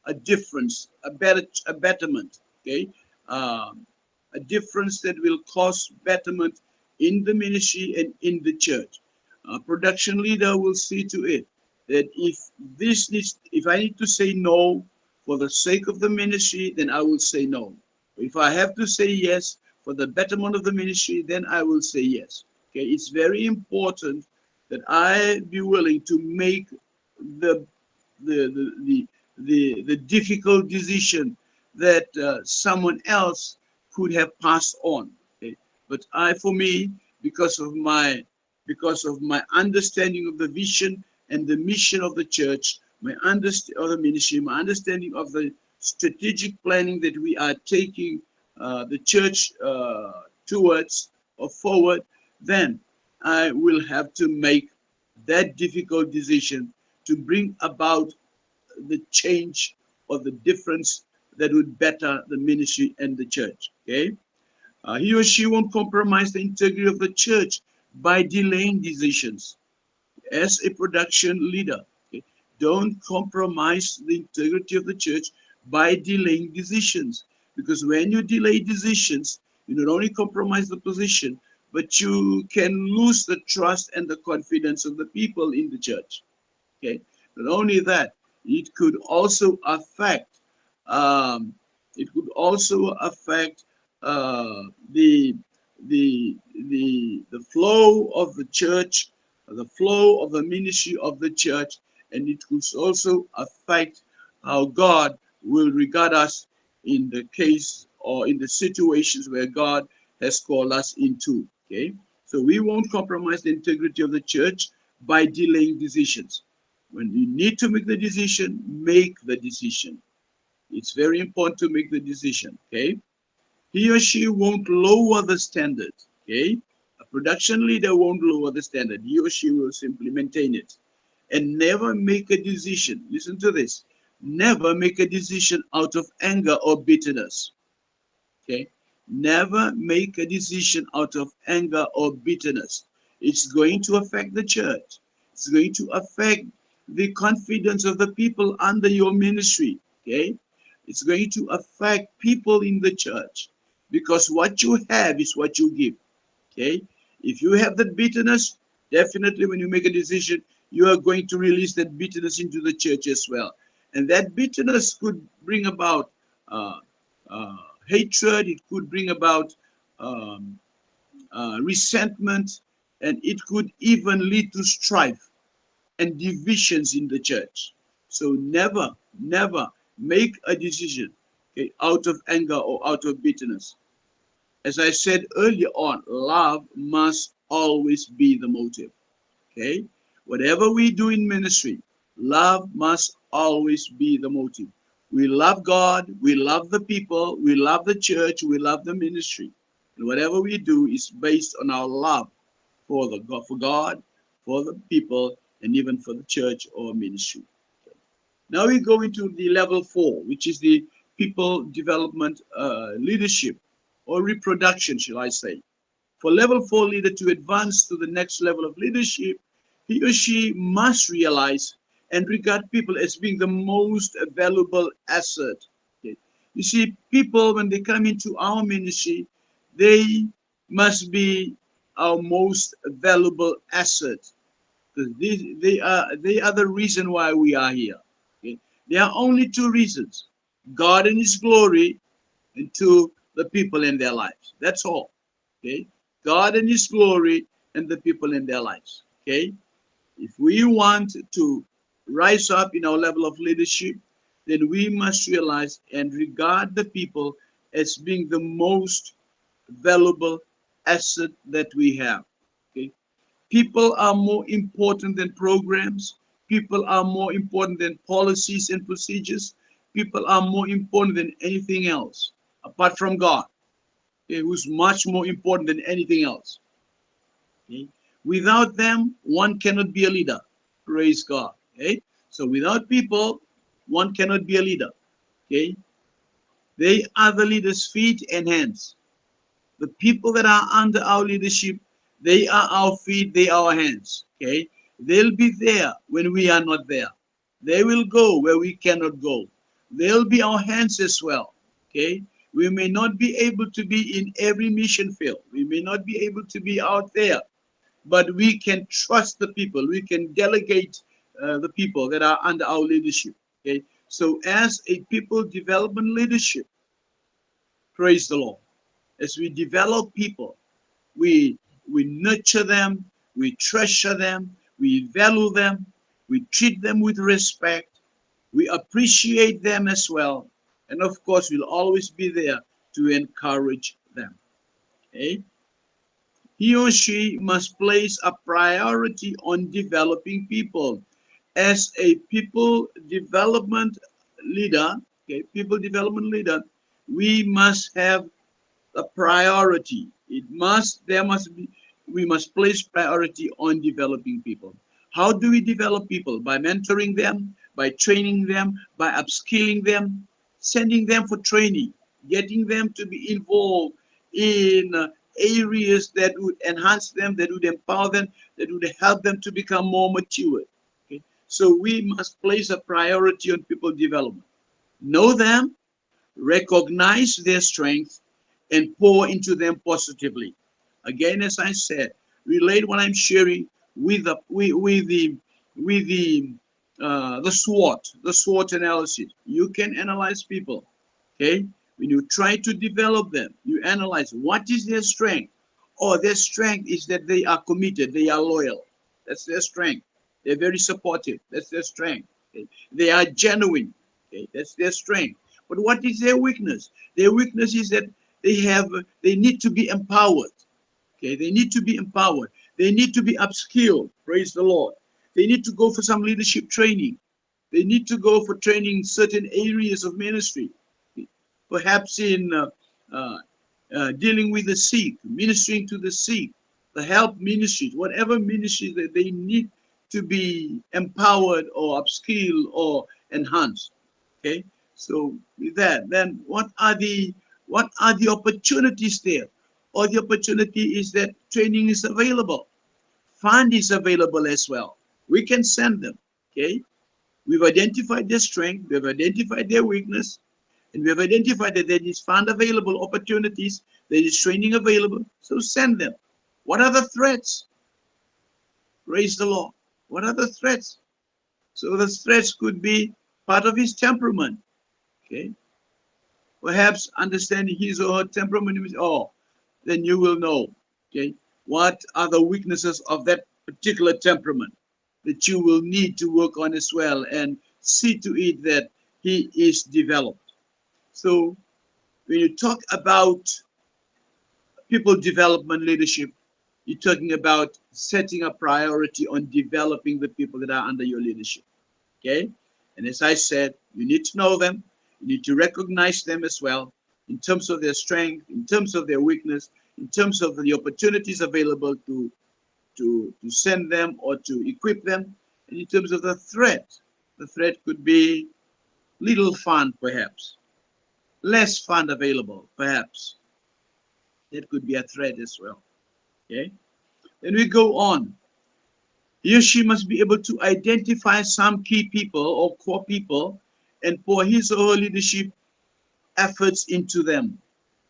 a difference, a betterment. Okay, a difference that will cause betterment in the ministry and in the church. Production leader will see to it that if I need to say no for the sake of the ministry, then I will say no. If I have to say yes for the betterment of the ministry, then I will say yes. Okay, it's very important that I be willing to make the the difficult decision that someone else could have passed on. Okay? But for me, because of my understanding of the vision and the mission of the church, my understanding of the ministry, my understanding of the strategic planning that we are taking the church towards or forward, then I will have to make that difficult decision to bring about the change or the difference that would better the ministry and the church. Okay, he or she won't compromise the integrity of the church by delaying decisions. As a production leader, okay, don't compromise the integrity of the church by delaying decisions, because when you delay decisions, you not only compromise the position, but you can lose the trust and the confidence of the people in the church. Okay, not only that, it could also affect um, uh, the the flow of the church, the flow of the ministry of the church, and it could also affect how God will regard us in the case or in the situations where God has called us into. Okay, so we won't compromise the integrity of the church by delaying decisions. When you need to make the decision, make the decision. It's very important to make the decision. Okay, he or she won't lower the standard. Okay, a production leader won't lower the standard. He or she will simply maintain it and never make a decision. Listen to this. Never make a decision out of anger or bitterness. Okay, never make a decision out of anger or bitterness. It's going to affect the church. It's going to affect the confidence of the people under your ministry. Okay, it's going to affect people in the church, because what you have is what you give. Okay, if you have that bitterness, definitely when you make a decision, you are going to release that bitterness into the church as well, and that bitterness could bring about uh, uh, hatred. It could bring about um, resentment, and it could even lead to strife and divisions in the church. So never make a decision, okay, out of anger or out of bitterness. As I said earlier on, love must always be the motive. Okay, whatever we do in ministry, love must always be the motive. We love God, we love the people, we love the church, we love the ministry, and whatever we do is based on our love for God, for the people, and even for the church or ministry. Now we go into the level 4, which is the people development leadership or reproduction, shall I say. For level 4 leader to advance to the next level of leadership, he or she must realize and regard people as being the most valuable asset. Okay. You see, people, when they come into our ministry, they must be our most valuable asset. Because they are the reason why we are here. Okay? There are only two reasons: God and His glory, and to the people in their lives. That's all. Okay, God and His glory, and the people in their lives. Okay, if we want to rise up in our level of leadership, then we must realize and regard the people as being the most valuable asset that we have. Okay, people are more important than programs. People are more important than policies and procedures. People are more important than anything else apart from God, okay, who's much more important than anything else. Okay? Without them, one cannot be a leader. Praise God. Okay? So without people, one cannot be a leader. Okay? They are the leader's feet and hands. The people that are under our leadership, they are our feet, they are our hands. Okay? They'll be there when we are not there. They will go where we cannot go. They'll be our hands as well. Okay? We may not be able to be in every mission field. We may not be able to be out there, but we can trust the people. We can delegate the people that are under our leadership. Okay? So as a people development leadership, praise the Lord. As we develop people, we nurture them, we treasure them, we value them, we treat them with respect, we appreciate them as well, and of course we'll always be there to encourage them. Okay? He or she must place a priority on developing people. As a people development leader, okay, people development leader, we must have a priority. We must place priority on developing people. How do we develop people? By mentoring them, by training them, by upskilling them, sending them for training, getting them to be involved in areas that would enhance them, that would empower them, that would help them to become more mature. Okay? So we must place a priority on people development. Know them, recognize their strengths, and pour into them positively. Again, as I said, relate what I'm sharing with the SWOT analysis. You can analyze people. Okay, when you try to develop them, you analyze what is their strength. Oh, their strength is that they are committed, they are loyal. That's their strength. They're very supportive. That's their strength. Okay? They are genuine. Okay, that's their strength. But what is their weakness? Their weakness is that they need to be empowered. Okay, they need to be empowered. They need to be upskilled. Praise the Lord. They need to go for some leadership training. They need to go for training in certain areas of ministry, perhaps in dealing with the sick, ministering to the sick, the help ministries, whatever ministry that they need to be empowered or upskilled or enhanced. Okay, so with that, then what are the opportunities there? Or the opportunity is that training is available, fund is available as well. We can send them. Okay, we've identified their strength, we've identified their weakness, and we have identified that there is fund available, opportunities, there is training available, so send them. What are the threats? Praise the Lord. What are the threats? So the threats could be part of his temperament. Okay, perhaps understanding his or her temperament, then you will know, okay, what are the weaknesses of that particular temperament that you will need to work on as well, and see to it that he is developed. So when you talk about people development leadership, you're talking about setting a priority on developing the people that are under your leadership. Okay? And as I said, you need to know them, you need to recognize them as well in terms of their strength, in terms of their weakness, in terms of the opportunities available to send them or to equip them, and in terms of the threat. The threat could be little fund, perhaps, less fund available, perhaps. That could be a threat as well. Okay? Then we go on. He or she must be able to identify some key people or core people and pour his or her leadership efforts into them.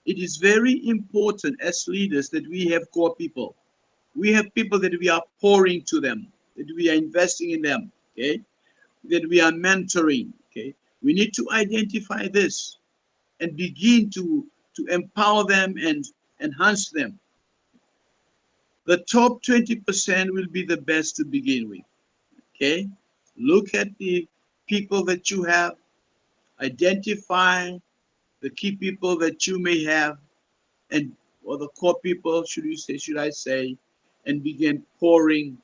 it is very important as leaders that we have core people. We have people that we are pouring to them, that we are investing in them, okay? That we are mentoring, okay? We need to identify this and begin to empower them and enhance them. The top 20% will be the best to begin with, okay? Look at the people that you have, identify the key people that you may have, and or the core people, should I say, and begin pouring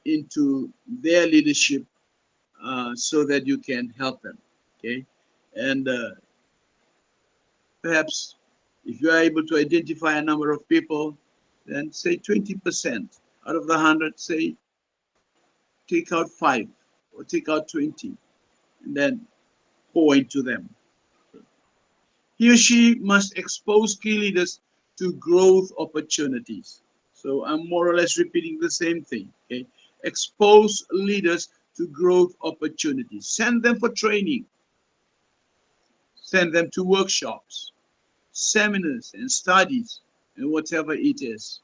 into their leadership so that you can help them. Okay, and perhaps if you are able to identify a number of people, then say 20% out of the 100, say take out 5 or take out 20, and then pour into them. He or she must expose key leaders to growth opportunities. So I'm more or less repeating the same thing. Okay, expose leaders to growth opportunities. Send them for training. Send them to workshops, seminars, and studies, and whatever it is.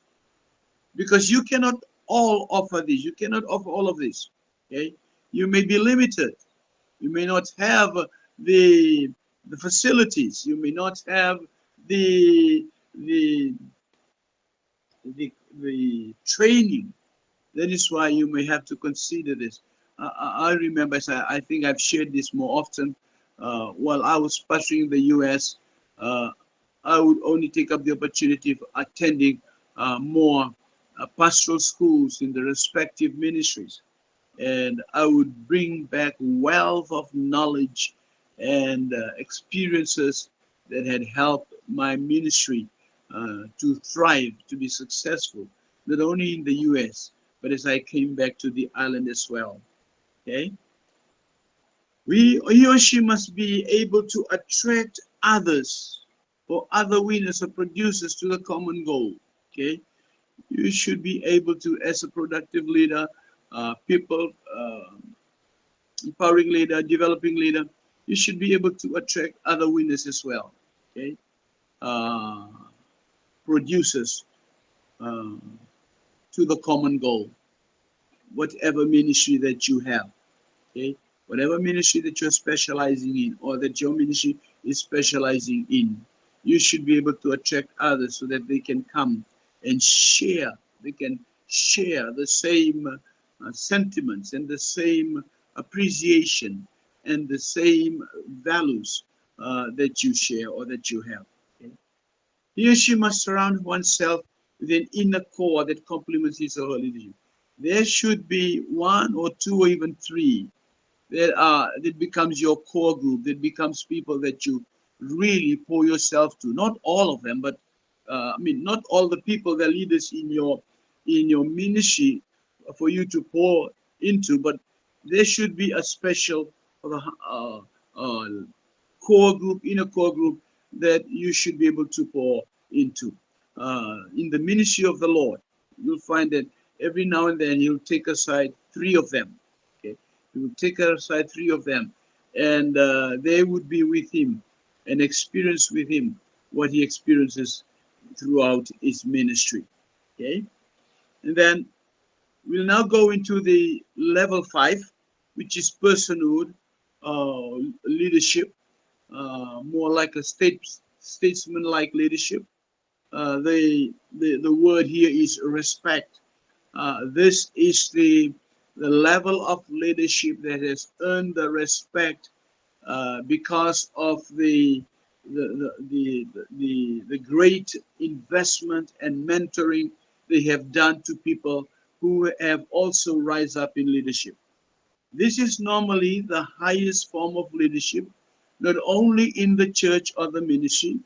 Because you cannot all offer this. You cannot offer all of this. Okay, you may be limited. You may not have the the facilities. You may not have the the the training. That is why you may have to consider this. I remember, I think I've shared this more often. While I was pastoring in the U.S., uh, I would only take up the opportunity of attending more pastoral schools in the respective ministries, and I would bring back wealth of knowledge and experiences that had helped my ministry to thrive, to be successful, not only in the U.S., but as I came back to the island as well. Okay, he or she must be able to attract others or other winners or producers to the common goal. Okay, you should be able to, as a productive leader, people empowering leader, developing leader, you should be able to attract other winners as well. Okay, uh, producers uh, to the common goal. Whatever ministry that you have, okay, whatever ministry that you're specializing in, or that your ministry is specializing in, you should be able to attract others so that they can come and share. They can share the same sentiments and the same appreciation and the same values that you share or that you have. Okay? He or she must surround oneself with an inner core that complements his or her leadership. There should be one or two or even three that becomes your core group, that becomes people that you really pour yourself to. Not all of them, but I mean, not all the people that are leaders in your ministry for you to pour into, but there should be a special uh, core group, inner core group that you should be able to pour into. In the ministry of the Lord, you'll find that every now and then He'll take aside 3 of them. Okay, He will take aside 3 of them, and they would be with Him and experience with Him what He experiences throughout His ministry. Okay, and then we'll now go into the level 5, which is personhood, leadership, more like a statesman-like leadership. The word here is respect. This is the level of leadership that has earned the respect because of the great investment and mentoring they have done to people who have also rise up in leadership. This is normally the highest form of leadership, not only in the church or the ministry,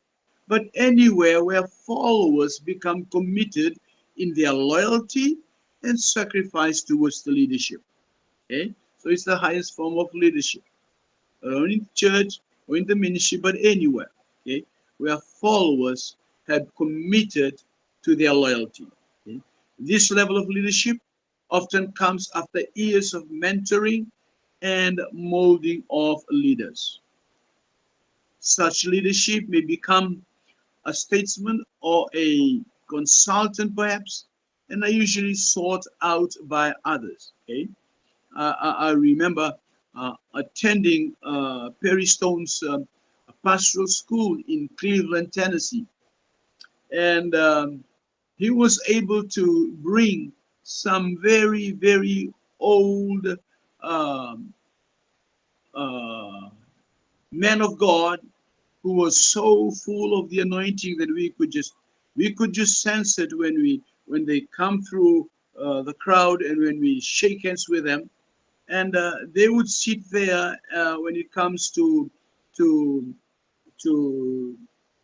but anywhere where followers become committed in their loyalty and sacrifice towards the leadership. Okay, so it's the highest form of leadership, not only in the church or in the ministry, but anywhere. Okay, where followers have committed to their loyalty. Okay? This level of leadership often comes after years of mentoring and molding of leaders. Such leadership may become a statesman or a consultant perhaps, and are usually sought out by others. Okay, I remember attending Perry Stone's pastoral school in Cleveland, Tennessee, and he was able to bring some very, very old um, uh, men of God who was so full of the anointing that we could just sense it when they come through the crowd and when we shake hands with them, and they would sit there when it comes to to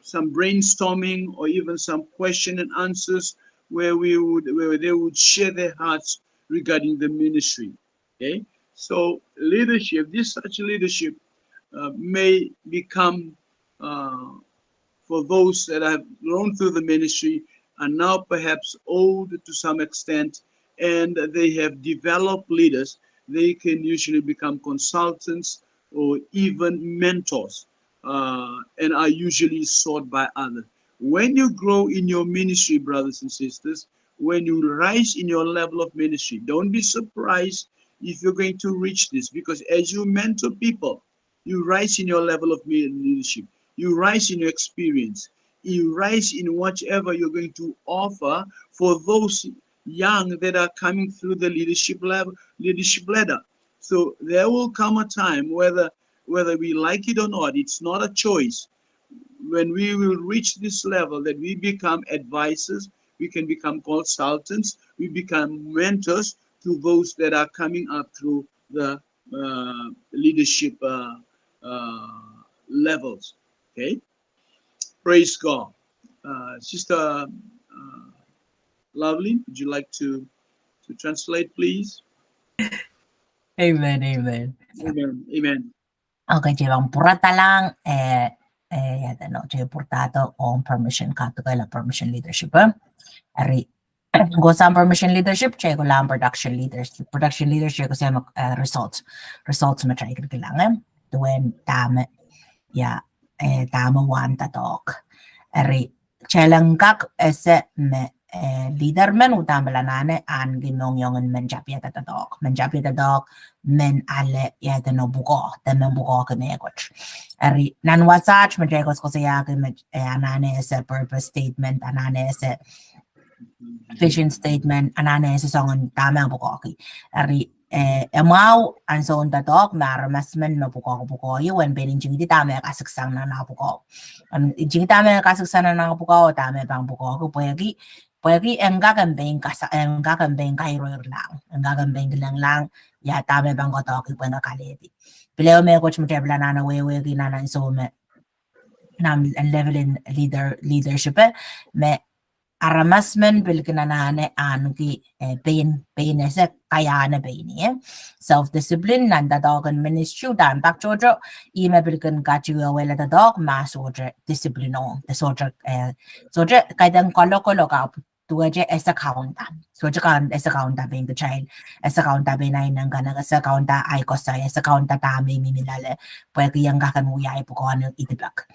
some brainstorming or even some question and answers where they would share their hearts regarding the ministry. Okay, so leadership, this such leadership may become for those that have grown through the ministry and now perhaps old to some extent, and they have developed leaders. They can usually become consultants or even mentors, and are usually sought by others. When you grow in your ministry, brothers and sisters, when you rise in your level of ministry, don't be surprised if you're going to reach this, because as you mentor people, you rise in your level of leadership, you rise in your experience, you rise in whatever you're going to offer for those young that are coming through the leadership ladder. So there will come a time, whether we like it or not, it's not a choice, when we will reach this level that we become advisors, we can become consultants, we become mentors to those that are coming up through the leadership levels. Okay, praise God. Sister Lovely, would you like to translate, please? Amen, amen. Amen. Amen. Okay, Jevang purata lang portato on permission katugal permission leadership. Ari go sa permission leadership, check ko lang production leadership. Production leadership kasi results. Results matry ko kailangan. Tuwen tama. Yeah, tama one tatok. Ari chelanggak ese me leader men utang belanane an ginong yongen menjapia tatok. Menjapia tatok men ale ya no buko, men buko ke me coach. Ari nan wasach matry ko saya ke anane ese purpose statement, anane ese vision statement, anane ese songon tama buko ki. Ari emau an son tatok maramas men no buko yu when benin jingi tama kasaksang na buko. An jingi tama kasaksang na buko tama bang buko ko pwegi engagan beng kairo lang. Engagan beng lang ya tama bang ko toki pwenga kaleti. Pileo me coach mo tebla na we na so me nam level in leadership me aramasmen bilginanane anki pain ese kayana pain self discipline nanda dog and ministry dan back jojo ime bilgin got you away the dog mass order discipline on the soldier kaidan kolo ka tuaje as account so kan as account being the child as account be na nang kana as account ay ko sa as account ta mi milale pwede yang kakan uyay po ko ano itibak.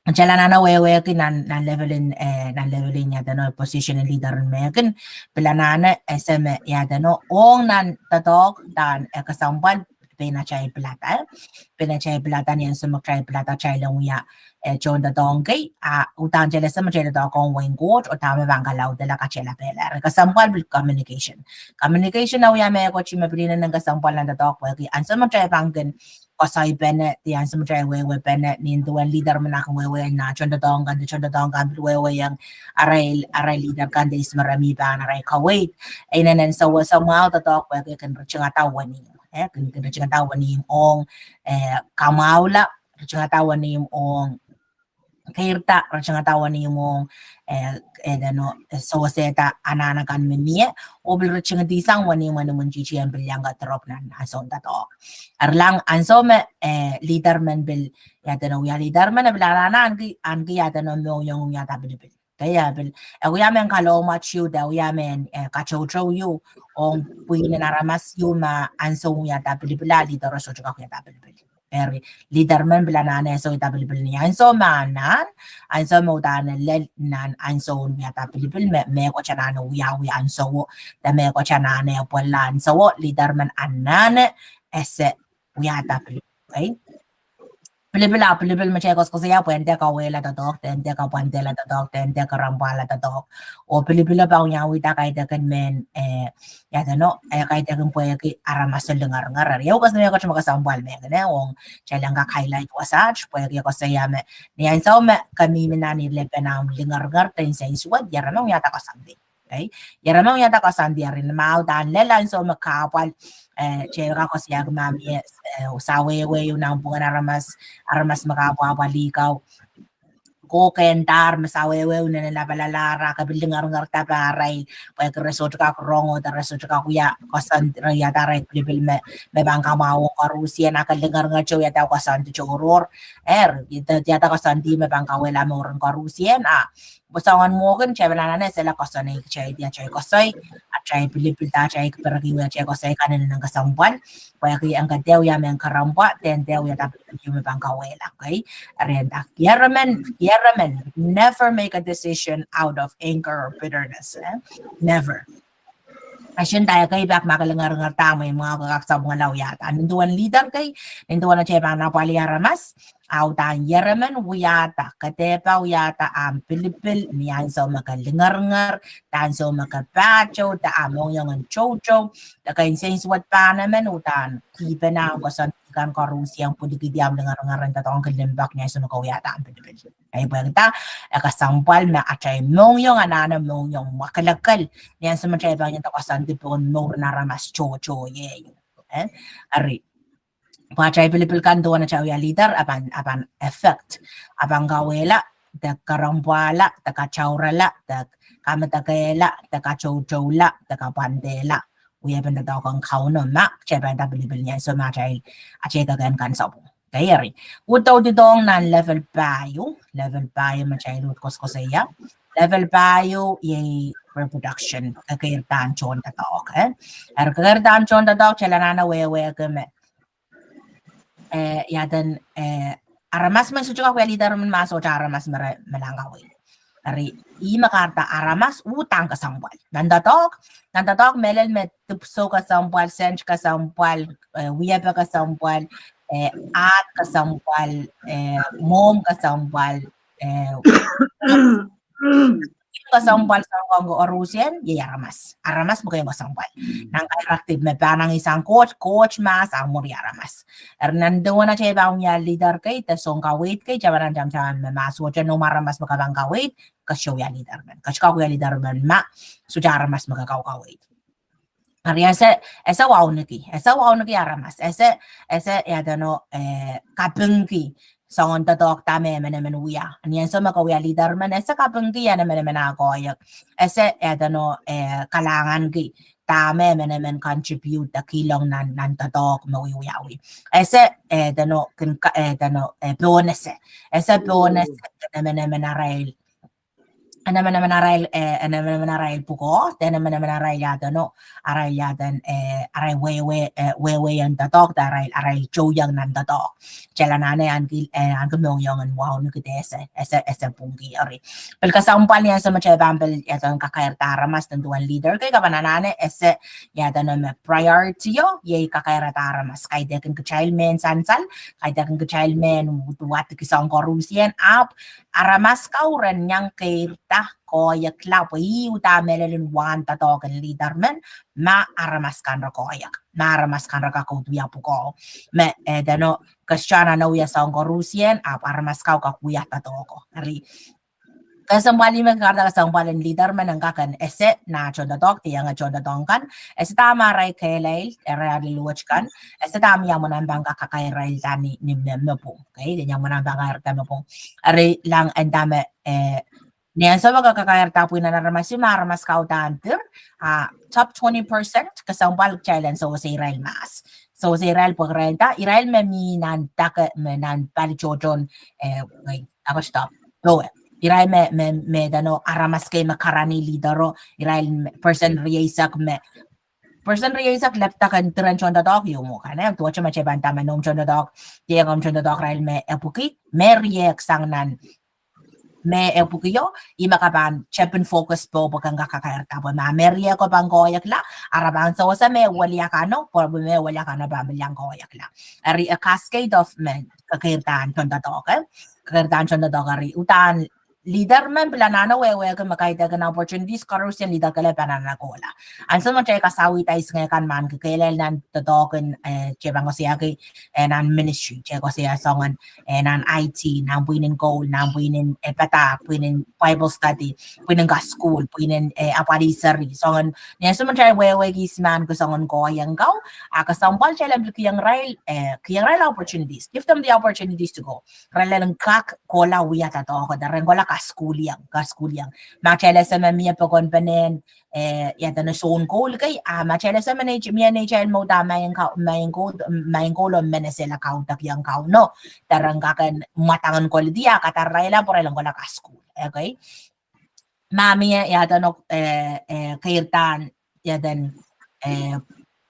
Chala na we nan levelin ya dano position and leader megan pelanana SM ya dano ong nan tatok dan kasambal pena chay plata niyan sumak chay plata chay lang ya John the donkey utang jela sa machay da kong wing coach o tama bang kalaw dala ka chela pela kasambal bil communication na ya me ko chima pilina ng kasambal na tatok wagi an sa machay banggen Osay Bennett, the answer matray we Bennett, nin the leader manakang we na chonda dongan we yang aray leader kan is marami ba na aray kawait. And so somehow the dog we can rachangatawa ni can rachangatawa ni ong kamaula rachangatawa ni ong kairta rachangatawa ni mong so seta anana kan minie obil rachangadisang wani man jiji ang bilyanga trop nan hason tato arlang anso me leader man bil yata no ya leader man bilanana angi yata no yung yata bil kaya bil yamen kalo machu da yamen kachocho yu on puyin naramas yu ma anso yata bil leader so chaka yata bil leader man bilanane so itabil niya so manan so mo dan lel nan so niya tabil me ko chanane wiya so da me ko chanane polan so leader man anane ese wiya tabil okay Pilibil machekos kasi ya puente ka wela ta dog tente ka puente la ta dog tente ka rambala ta dog o pilipila ba nya wita kay dakan men ya no kay dakan puya ki aramas lengar ngar ya kas na ko chuma kasambal me ne ong chelang ka highlight wasach puya ki ko saya me ni so me kami minani lepenam lengar ngar ten sen suwat ya ramang yata ka sambi okay ya ramang yata ka sambi rin mau dan lelan so makapal cera ko siya gumami sawe yung nang bunga aramas makapapalikaw ko kentar masawe na nalabalara kabiling ngar taparay pag resort ka rongo ta resort ka kuya kasan ya taray level me bangka mawo karusia nakalingar nga chow yata kasan choror yata kasan di me bangka wala mo ron karusia basangan mo kan cewek na sila kasan ay chay dia chay kasay at chay pilipil ta chay pergi wa chay kasay kanan ng kasampan kaya kaya ang kadew ya men karamba then dew ya tapos yung bangka wala okay arenda yaraman never make a decision out of anger or bitterness never Asyon tayo kay back makalangar-ngar tama yung mga kakaksa mga lawyata. Ninduan leader kay, ninduan na chepa na pali yaramas, autan yaraman wiyata, katepa wiyata ang pilipil, niyan sa makalangar-ngar, tan sa makapacho, taamong yung ang chow-chow, takain sa iswat pa naman, utan, kipa na ang kasantikan karusi ang pulikidiam langar-ngaran tatong kalimbak niya sa makawiyata ang pilipil. Ay bangta kasampal na atay mong yung anana mong yung makalakal niyan sa mga ibang yung takasan tipo no naramas cho ye ari pa chay pilipil kan do na chay leader apan effect abang gawela da karambala da kachaurala da kamatagela da kachowla da kapandela uya benda daw kang kauno ma chay banda pilipil niya so ma chay achay kagan kan sa Kayari. Utaw ditong nan level payo macaylut ko saya. Level payo yung reproduction kakirtan chon tatok kakirtan chon tatok chalanana wewe keme yadan aramas man sujuk aku leader man maso aramas melangawi. Ari makarta aramas utang kasampal. Nandatok melel met tupso kasampal sench kasampal wiya kasampal at kasampal, mom kasampal, kasampal sa Congo o Rusian, aramas mo kayo kasampal. Nang attractive may panang isang coach mas ang muri aramas. Nandoon na siya bang niya leader kay, tasong kawait kay, jabaran jam maso dyan no maramas makabang kawait, kasyo ya leader man. Kasyo ya leader man so aramas makakawait. Ari esa wow naki aramas esa ya dano kapengki songon tatok tame menemen uya niyan so makawiya leader man esa kapengki ya menemen ako esa ya dano kalangan ki tame menemen contribute ta kilong nan tatok mawiyawi esa dano bonus esa bonus menemen aray naman aray puko naman aray yadan aray wewe yang tatok aray choyang nan tatok chalanane an gumong yang wow nukitese ese pungi ari pel kasampal yan sa machay bambel yadan kakayarta aramas tanduan leader kay kapananane ese yadan priority yo yay kakayarta aramas kay dekin ka child men sansal kay dekin ka child men wat kisang korusian up aramas kauren yang kairta koyak lawi uta melelin wan tatokan leader men ma aramas kan rakoyak ma aramas kan rakako tuya puko me dano kasyana no ya sang korusian ap aramas kau kakuya tatoko ari kasambali magkarta kasambalin leader man ang kakan ese na chonda tok tiyang chonda tongkan ese tama ray kelail erali luwachkan ese tama yang manambang kakakairal tani ni mempo okay din yang manambang kakakairal po ari lang andame niyan sa kakakairal tapo na naramas yung maramas kautantir top 20% kasambal challenge so sa Israel mas so sa Israel po renta Israel nan palichojon ako stop go Iray me dano aramas kay makarani lidero Iray person riyesak me person riyak lepta kan tren chon da dog yo mo kana to chama che ban ta manom chon da dog ye ngom chon da dog rail me epuki me riyak sang nan me epuki yo ima ka ban chepen focus po bakang kakakair ta ba me riyak ko bang goyak la araban so sa me walia kano por me walia kana ba bilang goyak la ari a cascade of men kakirtan chon da dog kakirtan chon da dog ari utan leader man planana we ka makaita ka na opportunities karos yan leader kala panana kola anso mo chay kasawi tayo nga kan man kakailal nan totoken chebang ko siya kay nan ministry chay ko siya songan nan IT nan puinin goal nan puinin pata puinin Bible study puinin ka school puinin aparisari songan niya so mo chay we gisman ko songan ko yang gaw kasampal chay lang kiyang rail opportunities give them the opportunities to go ralang kak kola wiya tato ko dareng kola kaskuliang machela sa mamia pagon panen yata na son goal kay machela sa manage miya na child mo tama yung goal on menesela kautak yang kau no taranggakan matangan ko dia katarayla por lang kola kaskul okay mami yata no kairtan yadan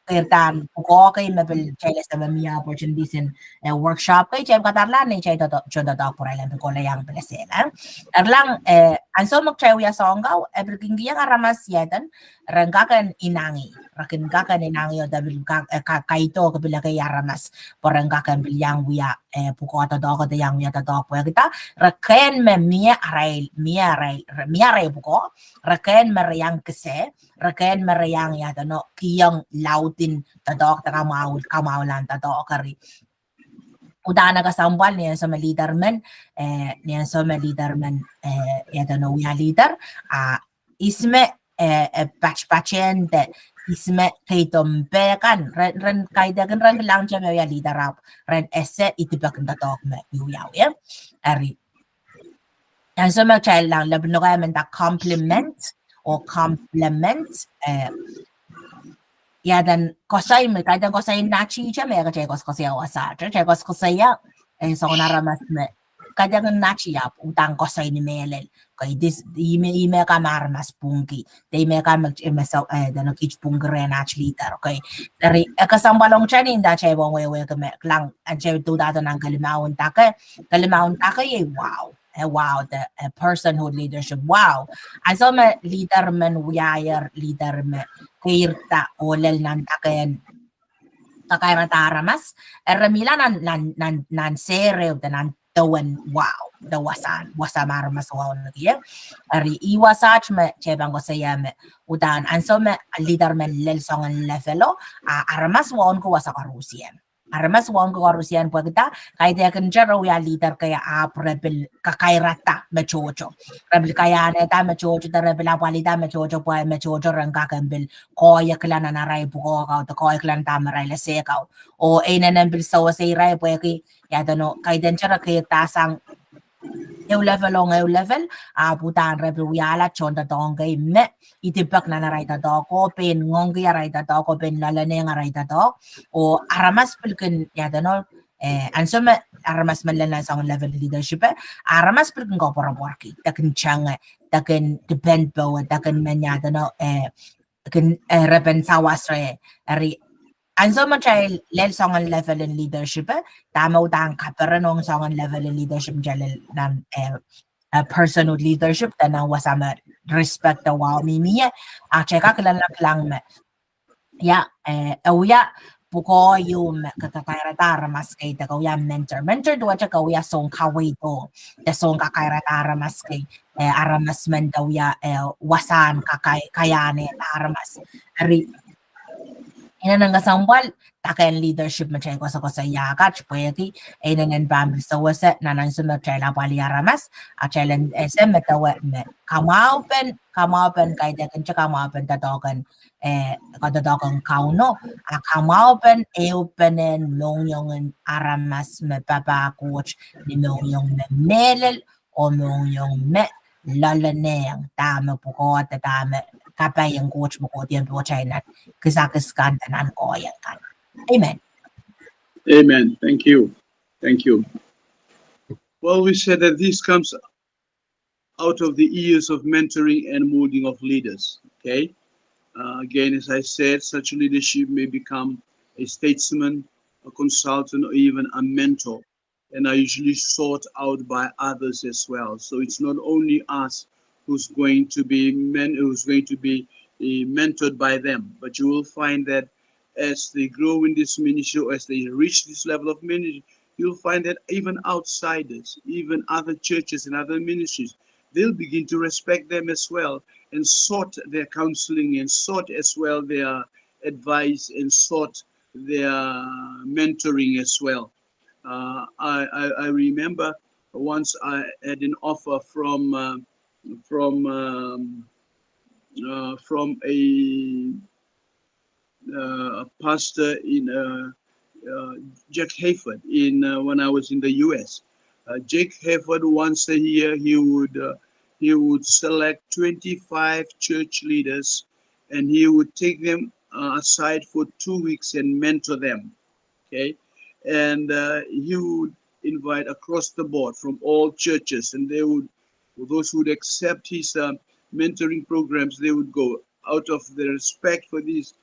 Kirtan ko kay mabel chela sa mamia opportunities in workshop kay chem katarlan ni chay to choda to por alam ko layang pelasela erlang anso mag chay ya songaw everything yang aramas yadan ranggakan inangi rakenggakan inangi o dabil kaito kabila kay aramas por ranggakan bilyang wiya puko to do ko yang wiya to po kita raken me mia ray puko raken merayang kese raken merayang yata no kiyang lautin tadok ta kamaulan tadok kari udana ka sambal niya sa leader man yata no ya leader isme patch-patchente isme kaitom pekan ren kaidagan ren lang siya may leader up ren ese itibak ng tadok me yuyaw ya ari yan so may child lang labno kaya man ta complement yadan kosay me kaidan kosay nachi cha me ka chekos kosay wasa chekos kosay ya so naramas me kaidan nachi ya utang kosay ni melel kay this ime ka marmas pungki they me ka mag so dan kich pungre nach liter okay dari kasambalong chani da che bong we ka me lang an che tu da nang kalimawon take wow, the personhood leadership. Wow. Also me leader men wire leader me kirta olel nan takayrataramas. Ramila nan sere nan tawan wow. The wasamarmas wow nagiya. Ari iwasach me chebang ko saya me udan. Also me leader men lel songan levelo aramas waon ko wasakarusian. Aramas wong ko Rusian po kita kay dia kan jero ya leader kaya rebel kakairata mechocho rebel kaya neta mechocho ta rebel apalita mechocho po mechocho rangka kambel ko ya klana na rai po ko to ko klan ta maray la sekaw o ay nanan bil sa say rai po ki ya no kay den jero kay tasang eu level putan rebel wiala chonda dongay me itibak na naray ta do ko pen ngongi aray ta do ko pen lalane aray ta do o aramas pilken yada no anso me aramas man lang sa level leadership aramas pilken ko para worki takin chang takin depend bo takin men yada no takin reben sawasre ari anso man chay lel songan level in leadership tama utang kaperanong songan level in leadership jalel nan personal leadership tanang wasama respect the wow mimiya cheka lang me ya awya puko yung kakairatara mas kay ta kaya mentor duwa cha kaya song kaway to the song kakairatara mas kay aramas man daw ya wasan kayane aramas ari ina nang kasambal taken leadership machay ko sa yakat pwede ay nanan bambil sa wasa nanan sunod chay la pali aramas at chay lan SM metawa me kamaupen kay dakan cha kamaupen tatokan kadatokan kauno kamaupen eupenen mongyong aramas me papa coach ni mongyong me melel o mongyong me lalaneng tama po at tama kapay ang coach mo ko diyan po China kasakaskan tanan ko yan kan. Amen. Amen. Thank you. Well, we said that this comes out of the years of mentoring and molding of leaders. Okay. Again, as I said, such leadership may become a statesman, a consultant, or even a mentor, and are usually sought out by others as well. So it's not only us who's going to be mentored by them, but you will find that as they grow in this ministry, or as they reach this level of ministry, you'll find that even outsiders, even other churches and other ministries, they'll begin to respect them as well, and sought their counseling, and sought as well their advice, and sought their mentoring as well. I remember once I had an offer from from a pastor in Jack Hayford in when I was in the U.S. Jake Hayford once a year he would select 25 church leaders, and he would take them aside for 2 weeks and mentor them. Okay, and he would invite across the board from all churches, and those who would accept his mentoring programs, they would go out of the respect for these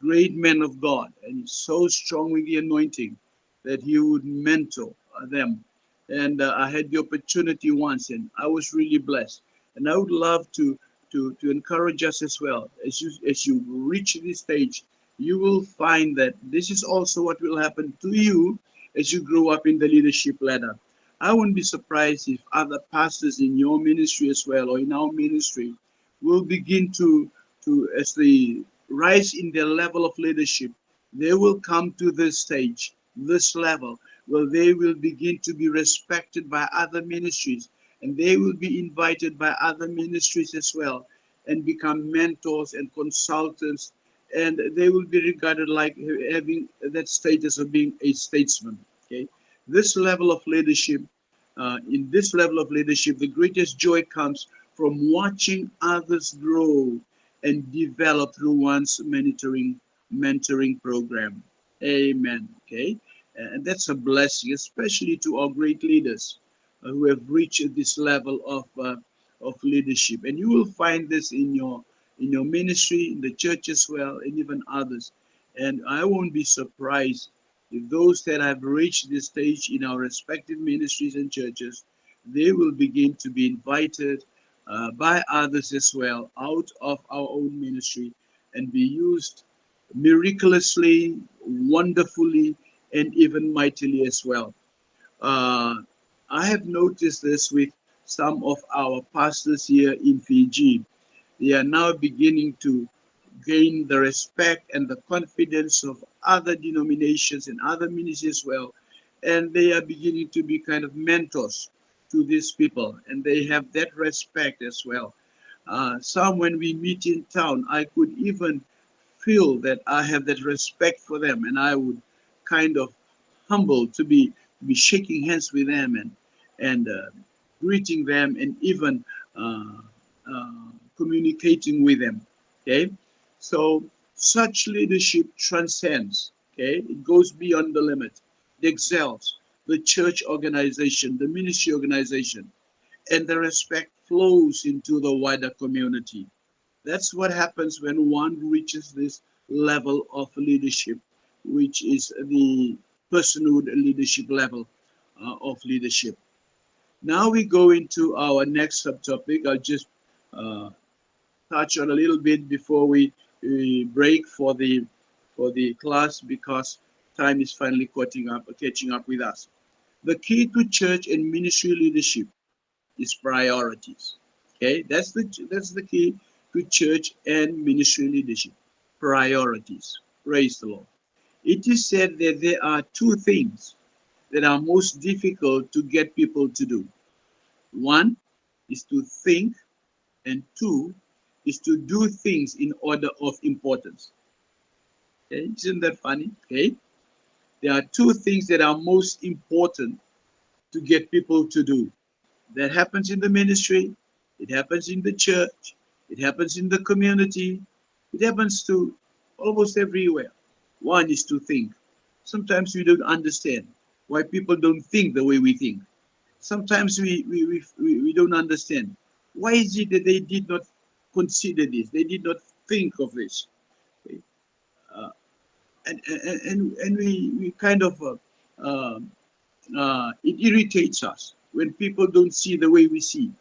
great men of God, and he's so strong with the anointing that he would mentor them. And I had the opportunity once, and I was really blessed. And I would love to encourage us as well. As you reach this stage, you will find that this is also what will happen to you as you grow up in the leadership ladder. I wouldn't be surprised if other pastors in your ministry as well, or in our ministry, will begin to as they rise in their level of leadership, they will come to this stage, this level, where they will begin to be respected by other ministries, and they will be invited by other ministries as well, and become mentors and consultants, and they will be regarded like having that status of being a statesman. Okay, this level of leadership, in this level of leadership, the greatest joy comes from watching others grow and develop through one's mentoring program. Amen. Okay, and that's a blessing, especially to our great leaders who have reached this level of leadership. And you will find this in your ministry, in the church as well, and even others. And I won't be surprised if those that have reached this stage in our respective ministries and churches, they will begin to be invited by others as well out of our own ministry, and be used miraculously, wonderfully, and even mightily as well. Uh, I have noticed this with some of our pastors here in Fiji. They are now beginning to gain the respect and the confidence of other denominations and other ministries as well. And they are beginning to be kind of mentors to these people, and they have that respect as well. Some, when we meet in town, I could even feel that I have that respect for them, and I would kind of humble to be shaking hands with them, and greeting them, and even uh, communicating with them. Okay, so such leadership transcends. Okay, it goes beyond the limit. It excels the church organization, the ministry organization, and the respect flows into the wider community. That's what happens when one reaches this level of leadership, which is the personhood leadership level of leadership. Now we go into our next subtopic. I'll just uh, touch on a little bit before we break for the class, because time is finally catching up with us. The key to church and ministry leadership is priorities. Okay, that's the key to church and ministry leadership. Priorities. Praise the Lord. It is said that there are two things that are most difficult to get people to do. One is to think, and two is to do things in order of importance. Okay, isn't that funny? Okay, there are two things that are most important to get people to do. That happens in the ministry, it happens in the church, it happens in the community, it happens to almost everywhere. One is to think. Sometimes we don't understand why people don't think the way we think. Sometimes we don't understand why is it that they did not consider this, they did not think of this. Okay? And we kind of it irritates us when people don't see the way we see,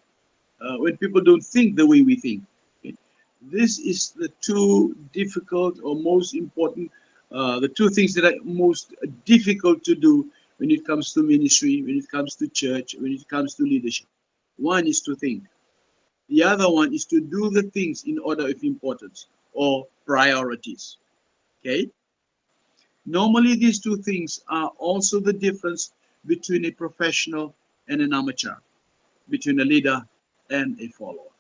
when people don't think the way we think. Okay? This is the two difficult or most important, the two things that are most difficult to do when it comes to ministry, when it comes to church, when it comes to leadership. One is to think. The other one is to do the things in order of importance or priorities. Okay? Normally, these two things are also the difference between a professional and an amateur, between a leader and a follower.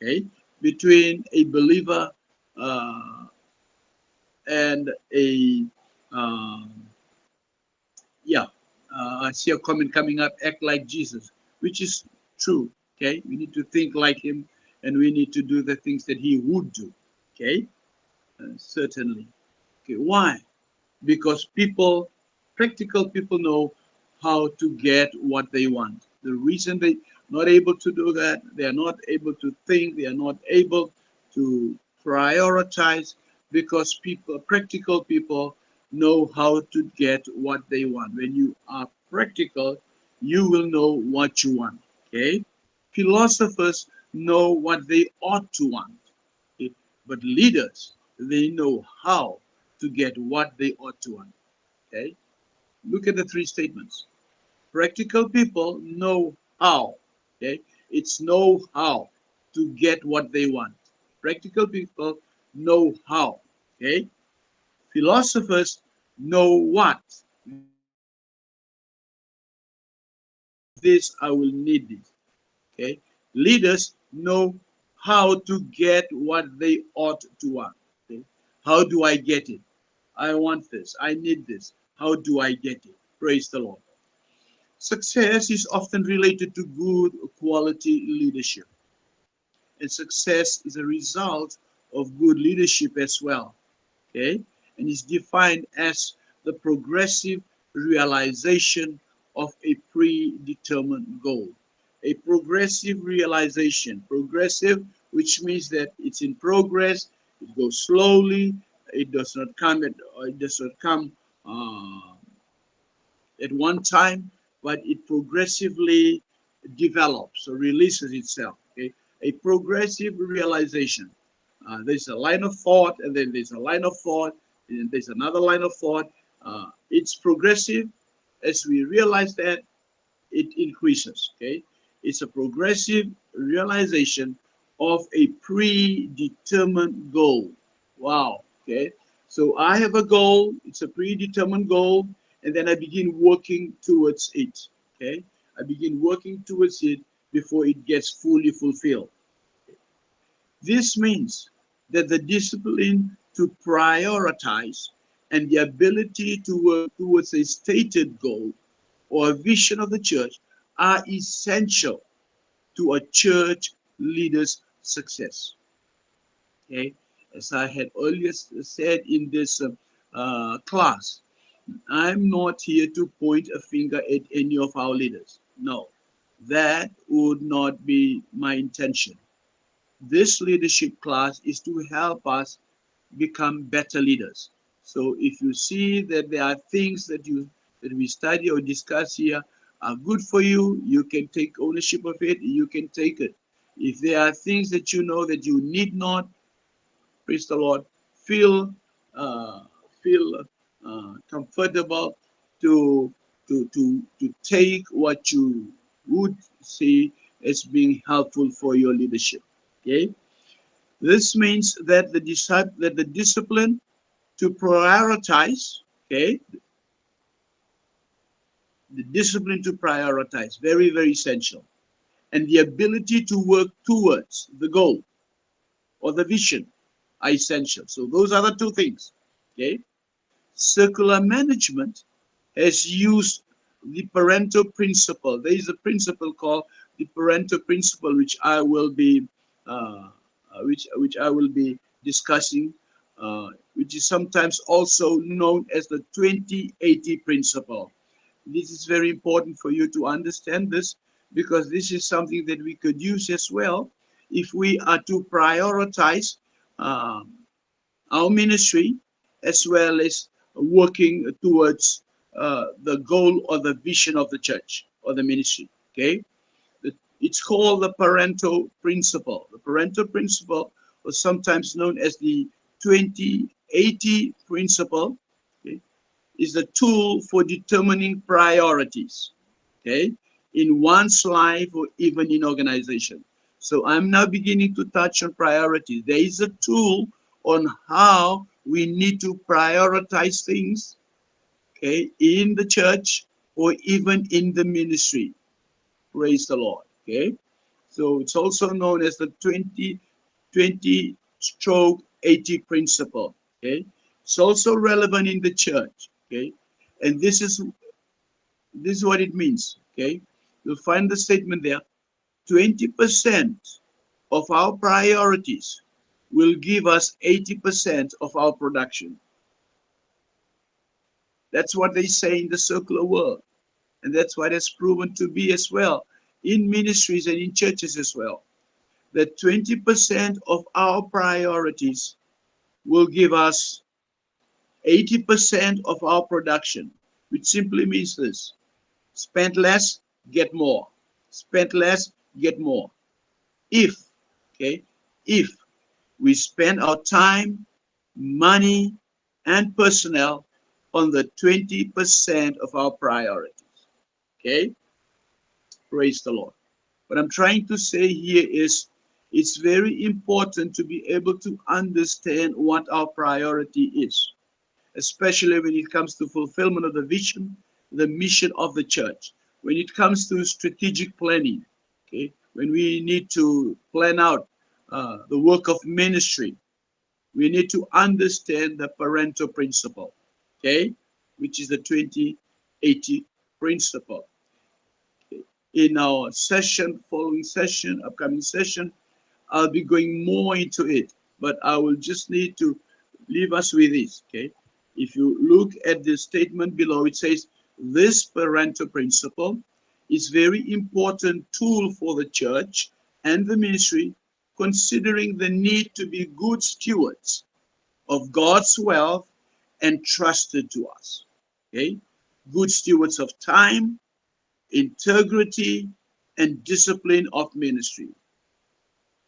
Okay? Between a believer uh, and a, um, yeah, I see a comment coming up, act like Jesus, which is true. Okay? We need to think like him and we need to do the things that he would do. Okay? Certainly. Okay, why? Because people, practical people, know how to get what they want. The reason they not able to do that, they are not able to think, they are not able to prioritize, because people, practical people, know how to get what they want. When you are practical, you will know what you want. Okay? Philosophers know what they ought to want. Okay? But leaders, they know how to get what they ought to want. Okay? Look at the three statements. Practical people know how. Okay? It's know how to get what they want. Practical people know how. Okay? Philosophers know what. This I will need this. Okay? Leaders know how to get what they ought to want. Okay? How do I get it? I want this. I need this. How do I get it? Praise the Lord. Success is often related to good quality leadership, and success is a result of good leadership as well. Okay, and is defined as the progressive realization of a predetermined goal. A progressive realization, progressive, which means that it's in progress, it goes slowly, it does not come uh, at one time, but it progressively develops or releases itself. Okay, a progressive realization. There's a line of thought, and then there's a line of thought, and there's another line of thought. It's progressive. As we realize that, it increases. Okay, it's a progressive realization of a predetermined goal. Wow. Okay, so I have a goal. It's a predetermined goal, and then I begin working towards it. Okay, I begin working towards it before it gets fully fulfilled. This means that the discipline to prioritize and the ability to work towards a stated goal or a vision of the church are essential to a church leader's success. Okay, as I had earlier said in this class, I'm not here to point a finger at any of our leaders. No, that would not be my intention. This leadership class is to help us become better leaders. So if you see that there are things that we study or discuss here are good for you, you can take ownership of it, you can take it. If there are things that you know that you need not, praise the Lord, feel uh, feel comfortable to to take what you would see as being helpful for your leadership. Okay, this means that the discipline to prioritize, okay, the discipline to prioritize, very, very essential, and the ability to work towards the goal or the vision are essential. So those are the two things. Okay, circular management has used the Pareto principle. There is a principle called the Pareto principle, which I will be which I will be discussing, which is sometimes also known as the 20-80 principle. This is very important for you to understand this, because this is something that we could use as well if we are to prioritize our ministry, as well as working towards the goal or the vision of the church or the ministry. Okay, it's called the Pareto principle. The Pareto principle, or sometimes known as the 20-80 principle, okay, is the tool for determining priorities, okay, in one's life or even in organization. So I'm now beginning to touch on priorities. There is a tool on how we need to prioritize things, okay, in the church or even in the ministry. Praise the Lord. Okay. So it's also known as the 20-20-80 principle. Okay. It's also relevant in the church. Okay. And this is what it means. Okay. You'll find the statement there. 20% of our priorities will give us 80% of our production. That's what they say in the secular world. And that's what has proven to be as well in ministries and in churches as well. That 20% of our priorities will give us 80% of our production, which simply means this: spend less, get more. Spend less, get more. If, okay, if we spend our time, money, and personnel on the 20% of our priorities. Okay? Praise the Lord. What I'm trying to say here is it's very important to be able to understand what our priority is, especially when it comes to fulfillment of the vision, the mission of the church. When it comes to strategic planning, okay, when we need to plan out the work of ministry, we need to understand the Pareto principle, okay, which is the 20-80 principle. In our session, following session, upcoming session, I'll be going more into it, but I will just need to leave us with this, okay? If you look at the statement below, it says, this Pareto principle is very important tool for the church and the ministry, considering the need to be good stewards of God's wealth entrusted to us, okay? Good stewards of time, integrity, and discipline of ministry,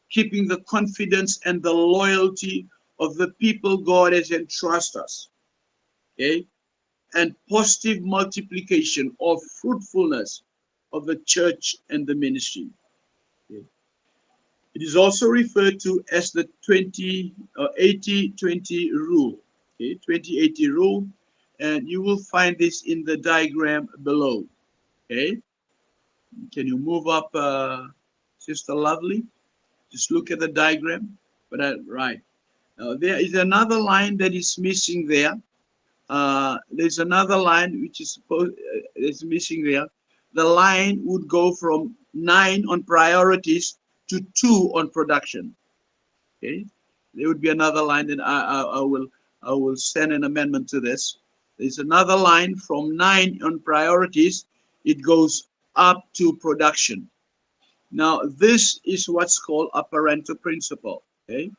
keeping the confidence and the loyalty of the people God has entrusted us, okay, and positive multiplication or fruitfulness of the church and the ministry. Okay. It is also referred to as the 80-20 rule, okay, 20-80 rule, and you will find this in the diagram below. Okay, can you move up, Sister Lovely? Just look at the diagram. But right now, there is another line that is missing there. There's another line which is is missing there. The line would go from 9 on priorities to 2 on production. Okay, there would be another line, and I will send an amendment to this. There's another line from 9 on priorities. It goes up to production. Now, this is what's called a Pareto principle. Okay,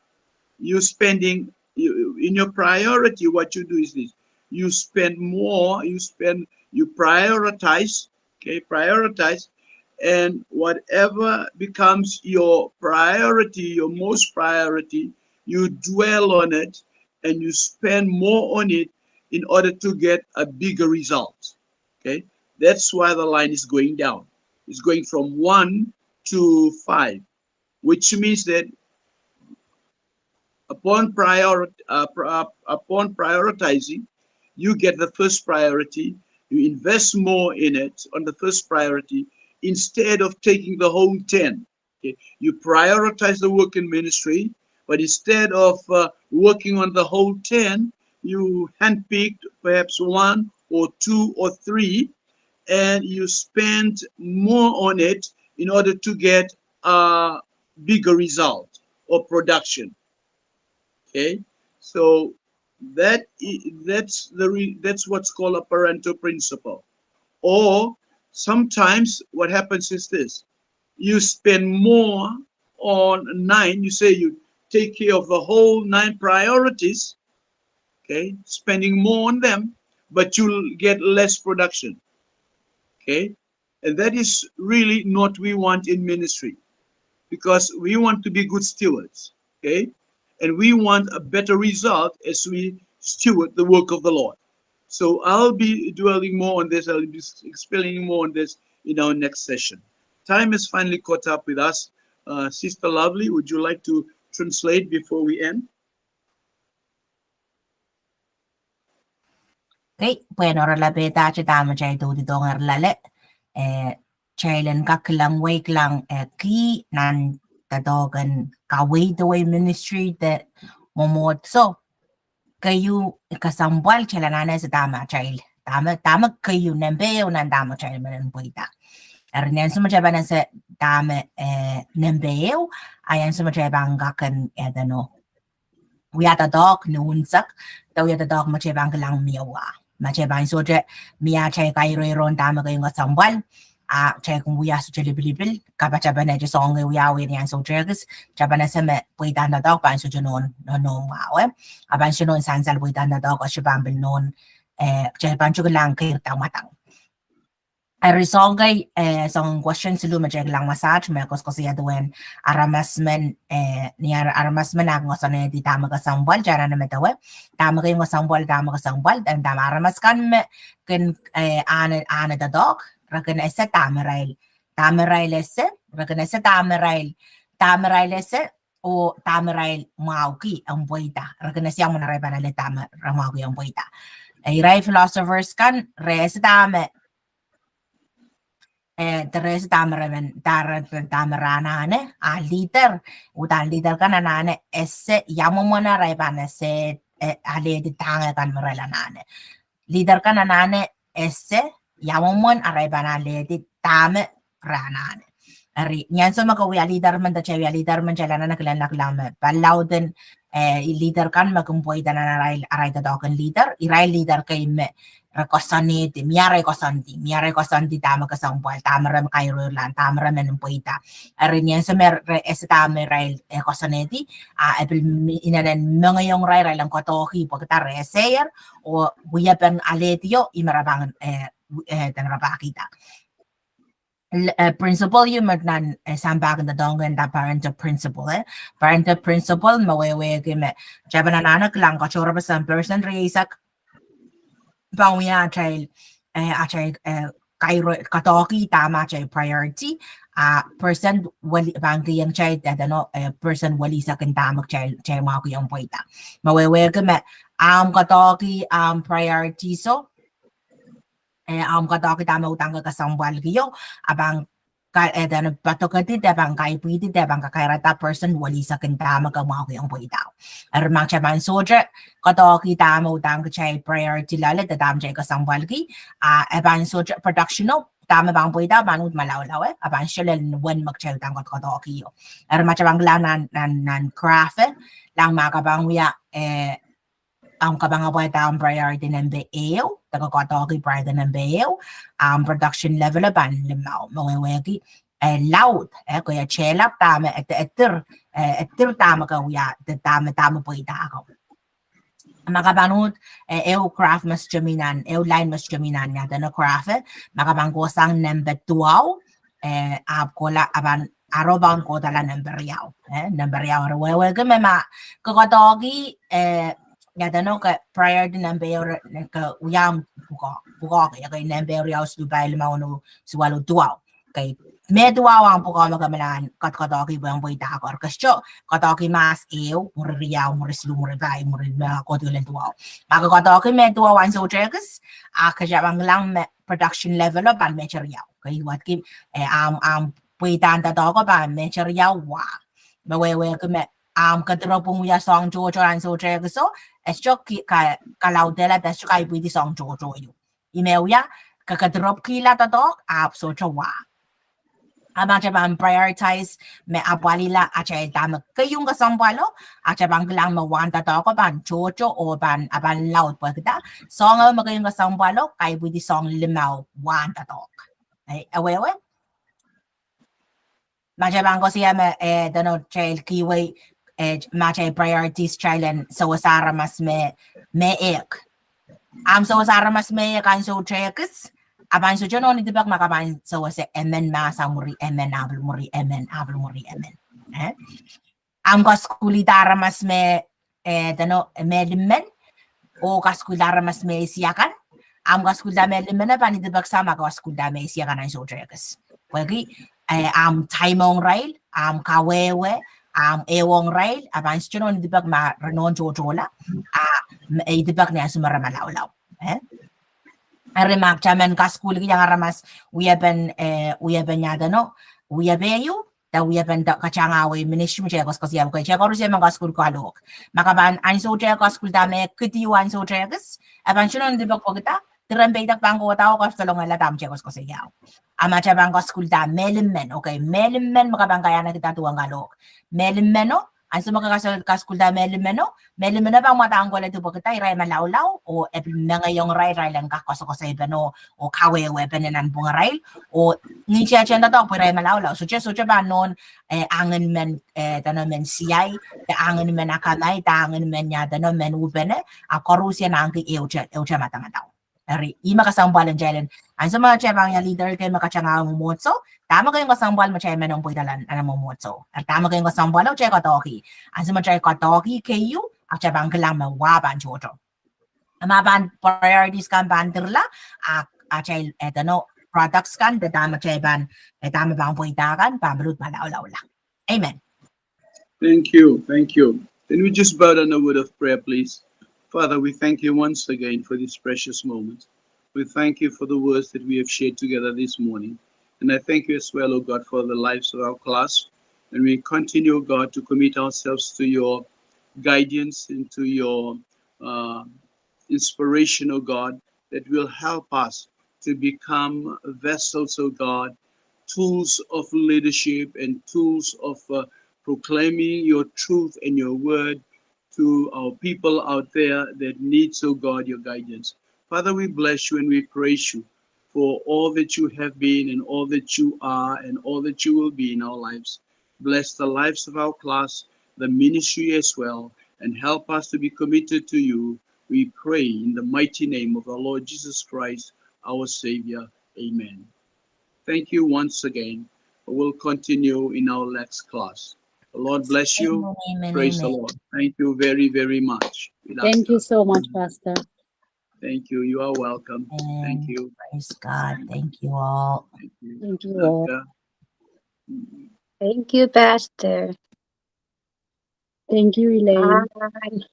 you spending in your priority. What you do is this: you spend more. You prioritize. Okay, prioritize, and whatever becomes your priority, your most priority, you dwell on it, and you spend more on it in order to get a bigger result. Okay, that's why the line is going down. It's going from 1 to 5, which means that upon prioritizing, you get the first priority. You invest more in it on the first priority instead of taking the whole 10. Okay? You prioritize the work in ministry, but instead of working on the whole 10, you handpicked perhaps 1 or 2 or 3, and you spend more on it in order to get a bigger result or production. Okay, so that's what's called a Pareto principle. Or sometimes what happens is this: you spend more on 9. You say take care of the whole 9 priorities, okay, spending more on them, but you'll get less production, okay? And that is really not what we want in ministry, because we want to be good stewards, okay? And we want a better result as we steward the work of the Lord. So I'll be dwelling more on this, I'll be explaining more on this in our next session. Time has finally caught up with us. Sister Lovely, would you like to translate before we end? Okay, bueno, la beta ci dama chay do di dongar lale. Chailen kakilang wake lang ki nan tadogan kaway the way ministry that momot so kayu kasambwal chila nane sa dama chail. Tama kayu nembeo nan dama chail manan buita. Arnen sumachabana sa dama nembeo ayan sumachabang gakan edano. We had a dog noonsak, though we had a dog machabang lang miawa. Machabang soja, mia chay kairo ron dama kayo nga sambal. Chay kung we aso chilibilibil, kapachabana song we are with yan so jerks, chabana seme, we done the dog, ban soja non, no wow. Aban sinon sansal we done the dog, or shabambil non, chay pancho lang kayo tamatang. I resolve some questions lu majag lang massage merkos kasi aduan aramasmen niya aramasmen ang ngosane di tama ka sambal jara na metawe tama kayo sambal dan tama aramas kan me kan ana the dog rakan ese tamarail ese rakan ese tamarail ese o tamarail mauki ang buita rakan ese ang manaray banale tama ramauki ang buita ay philosophers kan res tama terus tamarana a leader udan leader kan nane esse yamomona raibana se ale di tanga kan maralana leader kan nane esse yamomon araibana le di tame ranane ari nyan so makawi leader man da chewi leader man chalana naklan naklame balauden leader kan magumboy da na aray da dokan leader iray leader kay me rekosaniti miare kosanti tama kasambal tama ram kairo lan tama ram menumpoita arinyan sa mer tama rail kosaniti apil inanen mga yung rail lang kotoki pagta reseyer o buyapan aletio imarabangan tanrapakita principle yung magnan sambag na dongan da parental principle parental principle mawewe kime jaban anak lang kachora pa 1% reisak pangwiya chay kairo katoki tama chay priority person wali bangki yang chay dadano person wali sa kantamak chay mako yung poita mawewe kime katoki priority so katoki tama utang ka kasambal kiyo abang dan patokati dabang kaipiti dabang kakairata person wali sa kantama ka mga kuyang poitaw. Armang chaban soldier katoki tama utang ka chay priority lala dadam chay kasambal ki abang soldier production no tama bang poitaw manut malaw-law abang shalal wen magchay utang katoki yo. Armang chabang lang nan craft lang makabang wiya ang kabangaway ang priority ng BAO, tagakotoki priority ng BAO, production level ban limaw, mawawagi, loud, kaya chelap tama, etir tama ka uya, tama po itakaw. Makabanut, craft mas jaminan, line mas jaminan nga, na craft, makabanggosang number 12, kola, aban, arobang ko tala number yaw, arwawagi, mama, kakotoki, Yadano ka prior din ng bayo ka uyam buko kay ng bayo yaus Dubai limao suwalo duaw kay me duaw ang buko magamalan katoki bang boy ta ko orkestro katoki mas ew muriyaw murislu muribay muribay ko tulen duaw katoki me duaw ang so jerks kasabang lang production level up ang mecheryaw kay wat ki boy tanda to ko ba mecheryaw wa mawewe ko me katropong ya song jojo ang so jerks so esok kalau dela das kai pwede song jojo yo email ya kakadrop kila tatok so chawa ama chabang prioritize me apwalila achay dama kayong kasambalo achabang lang mawan tatok ban jojo o ban aban loud pagda song magayong kasambalo kai pwede song limaw wan tatok ay awewe machabang ko siya me dano child kiway macam priorities challenge so sara mas me ek am so sara mas me kan so checkers aban so jono ni dibak makaban so se emen ma samuri emen abul muri emen am kaskulitara mas me dano medmen o kaskulitara mas me siakan am kaskulda medmen pa ni dibak sama kaskulda me siakan so checkers pagi am taimong rail am kawewe am ewong rail aban so jono ni dibak ma renon jojola dibak ni asumara malaulaw remark chaman kaskul ki yang ramas uyaben yada no uyabeyu da uyaben da kacanga we ministry mo chekos kasi am ko chekor siya mga kaskul ko alok makaban anso chekos kaskul dame kiti wan so chekos aban chunon di bak pagta tirambe dak bangko tao kastalong ala dam chekos kasi yaw ama chabang kaskul da melimmen okay melimmen makabang kaya na kita tuwang alok melimmen no anso makakasal kaskul da melimmen bang matang ko la tu pagta iray malawlaw o mga yung ray lang kakos ko sa ibano o kawewe benenan bunga ray o ni siya na to iray malawlaw so ba non angin men tano men siyay angin men akamay angin men ya tano men ubene akorusya na angki eucha matamataw Ari, ima kasambalan jelen. Ang sa mga chabang ya leader kayo makachanga mumotso, tama kayong kasambal mo chay menong puitalan mo mumotso. At tama kayong kasambal o chay katoki. Ang sa mga chay katoki kayo, at chabang kalang mawaban chocho. Amaban priorities kan bandirla, at chay etano products kan, tama chay ban, tama bang puitakan, pamrut malaw-law lang. Amen. Thank you. Can we just bow down a word of prayer, please? Father, we thank you once again for this precious moment. We thank you for the words that we have shared together this morning. And I thank you as well, O God, for the lives of our class. And we continue, God, to commit ourselves to your guidance and to your inspiration, O God, that will help us to become vessels, O God, tools of leadership and tools of proclaiming your truth and your word to our people out there that needs, oh God, your guidance. Father, we bless you and we praise you for all that you have been and all that you are and all that you will be in our lives. Bless the lives of our class, the ministry as well, and help us to be committed to you. We pray in the mighty name of our Lord Jesus Christ, our Savior. Amen. Thank you once again. We'll continue in our next class. The Lord bless you. Amen, Praise amen. the Lord. Thank you very, very much. Thank you so much, Pastor. Thank you. You are welcome. Thank you. Praise God. Thank you all. Thank you. Thank you all. Thank you, Pastor. Thank you, Elaine. Bye.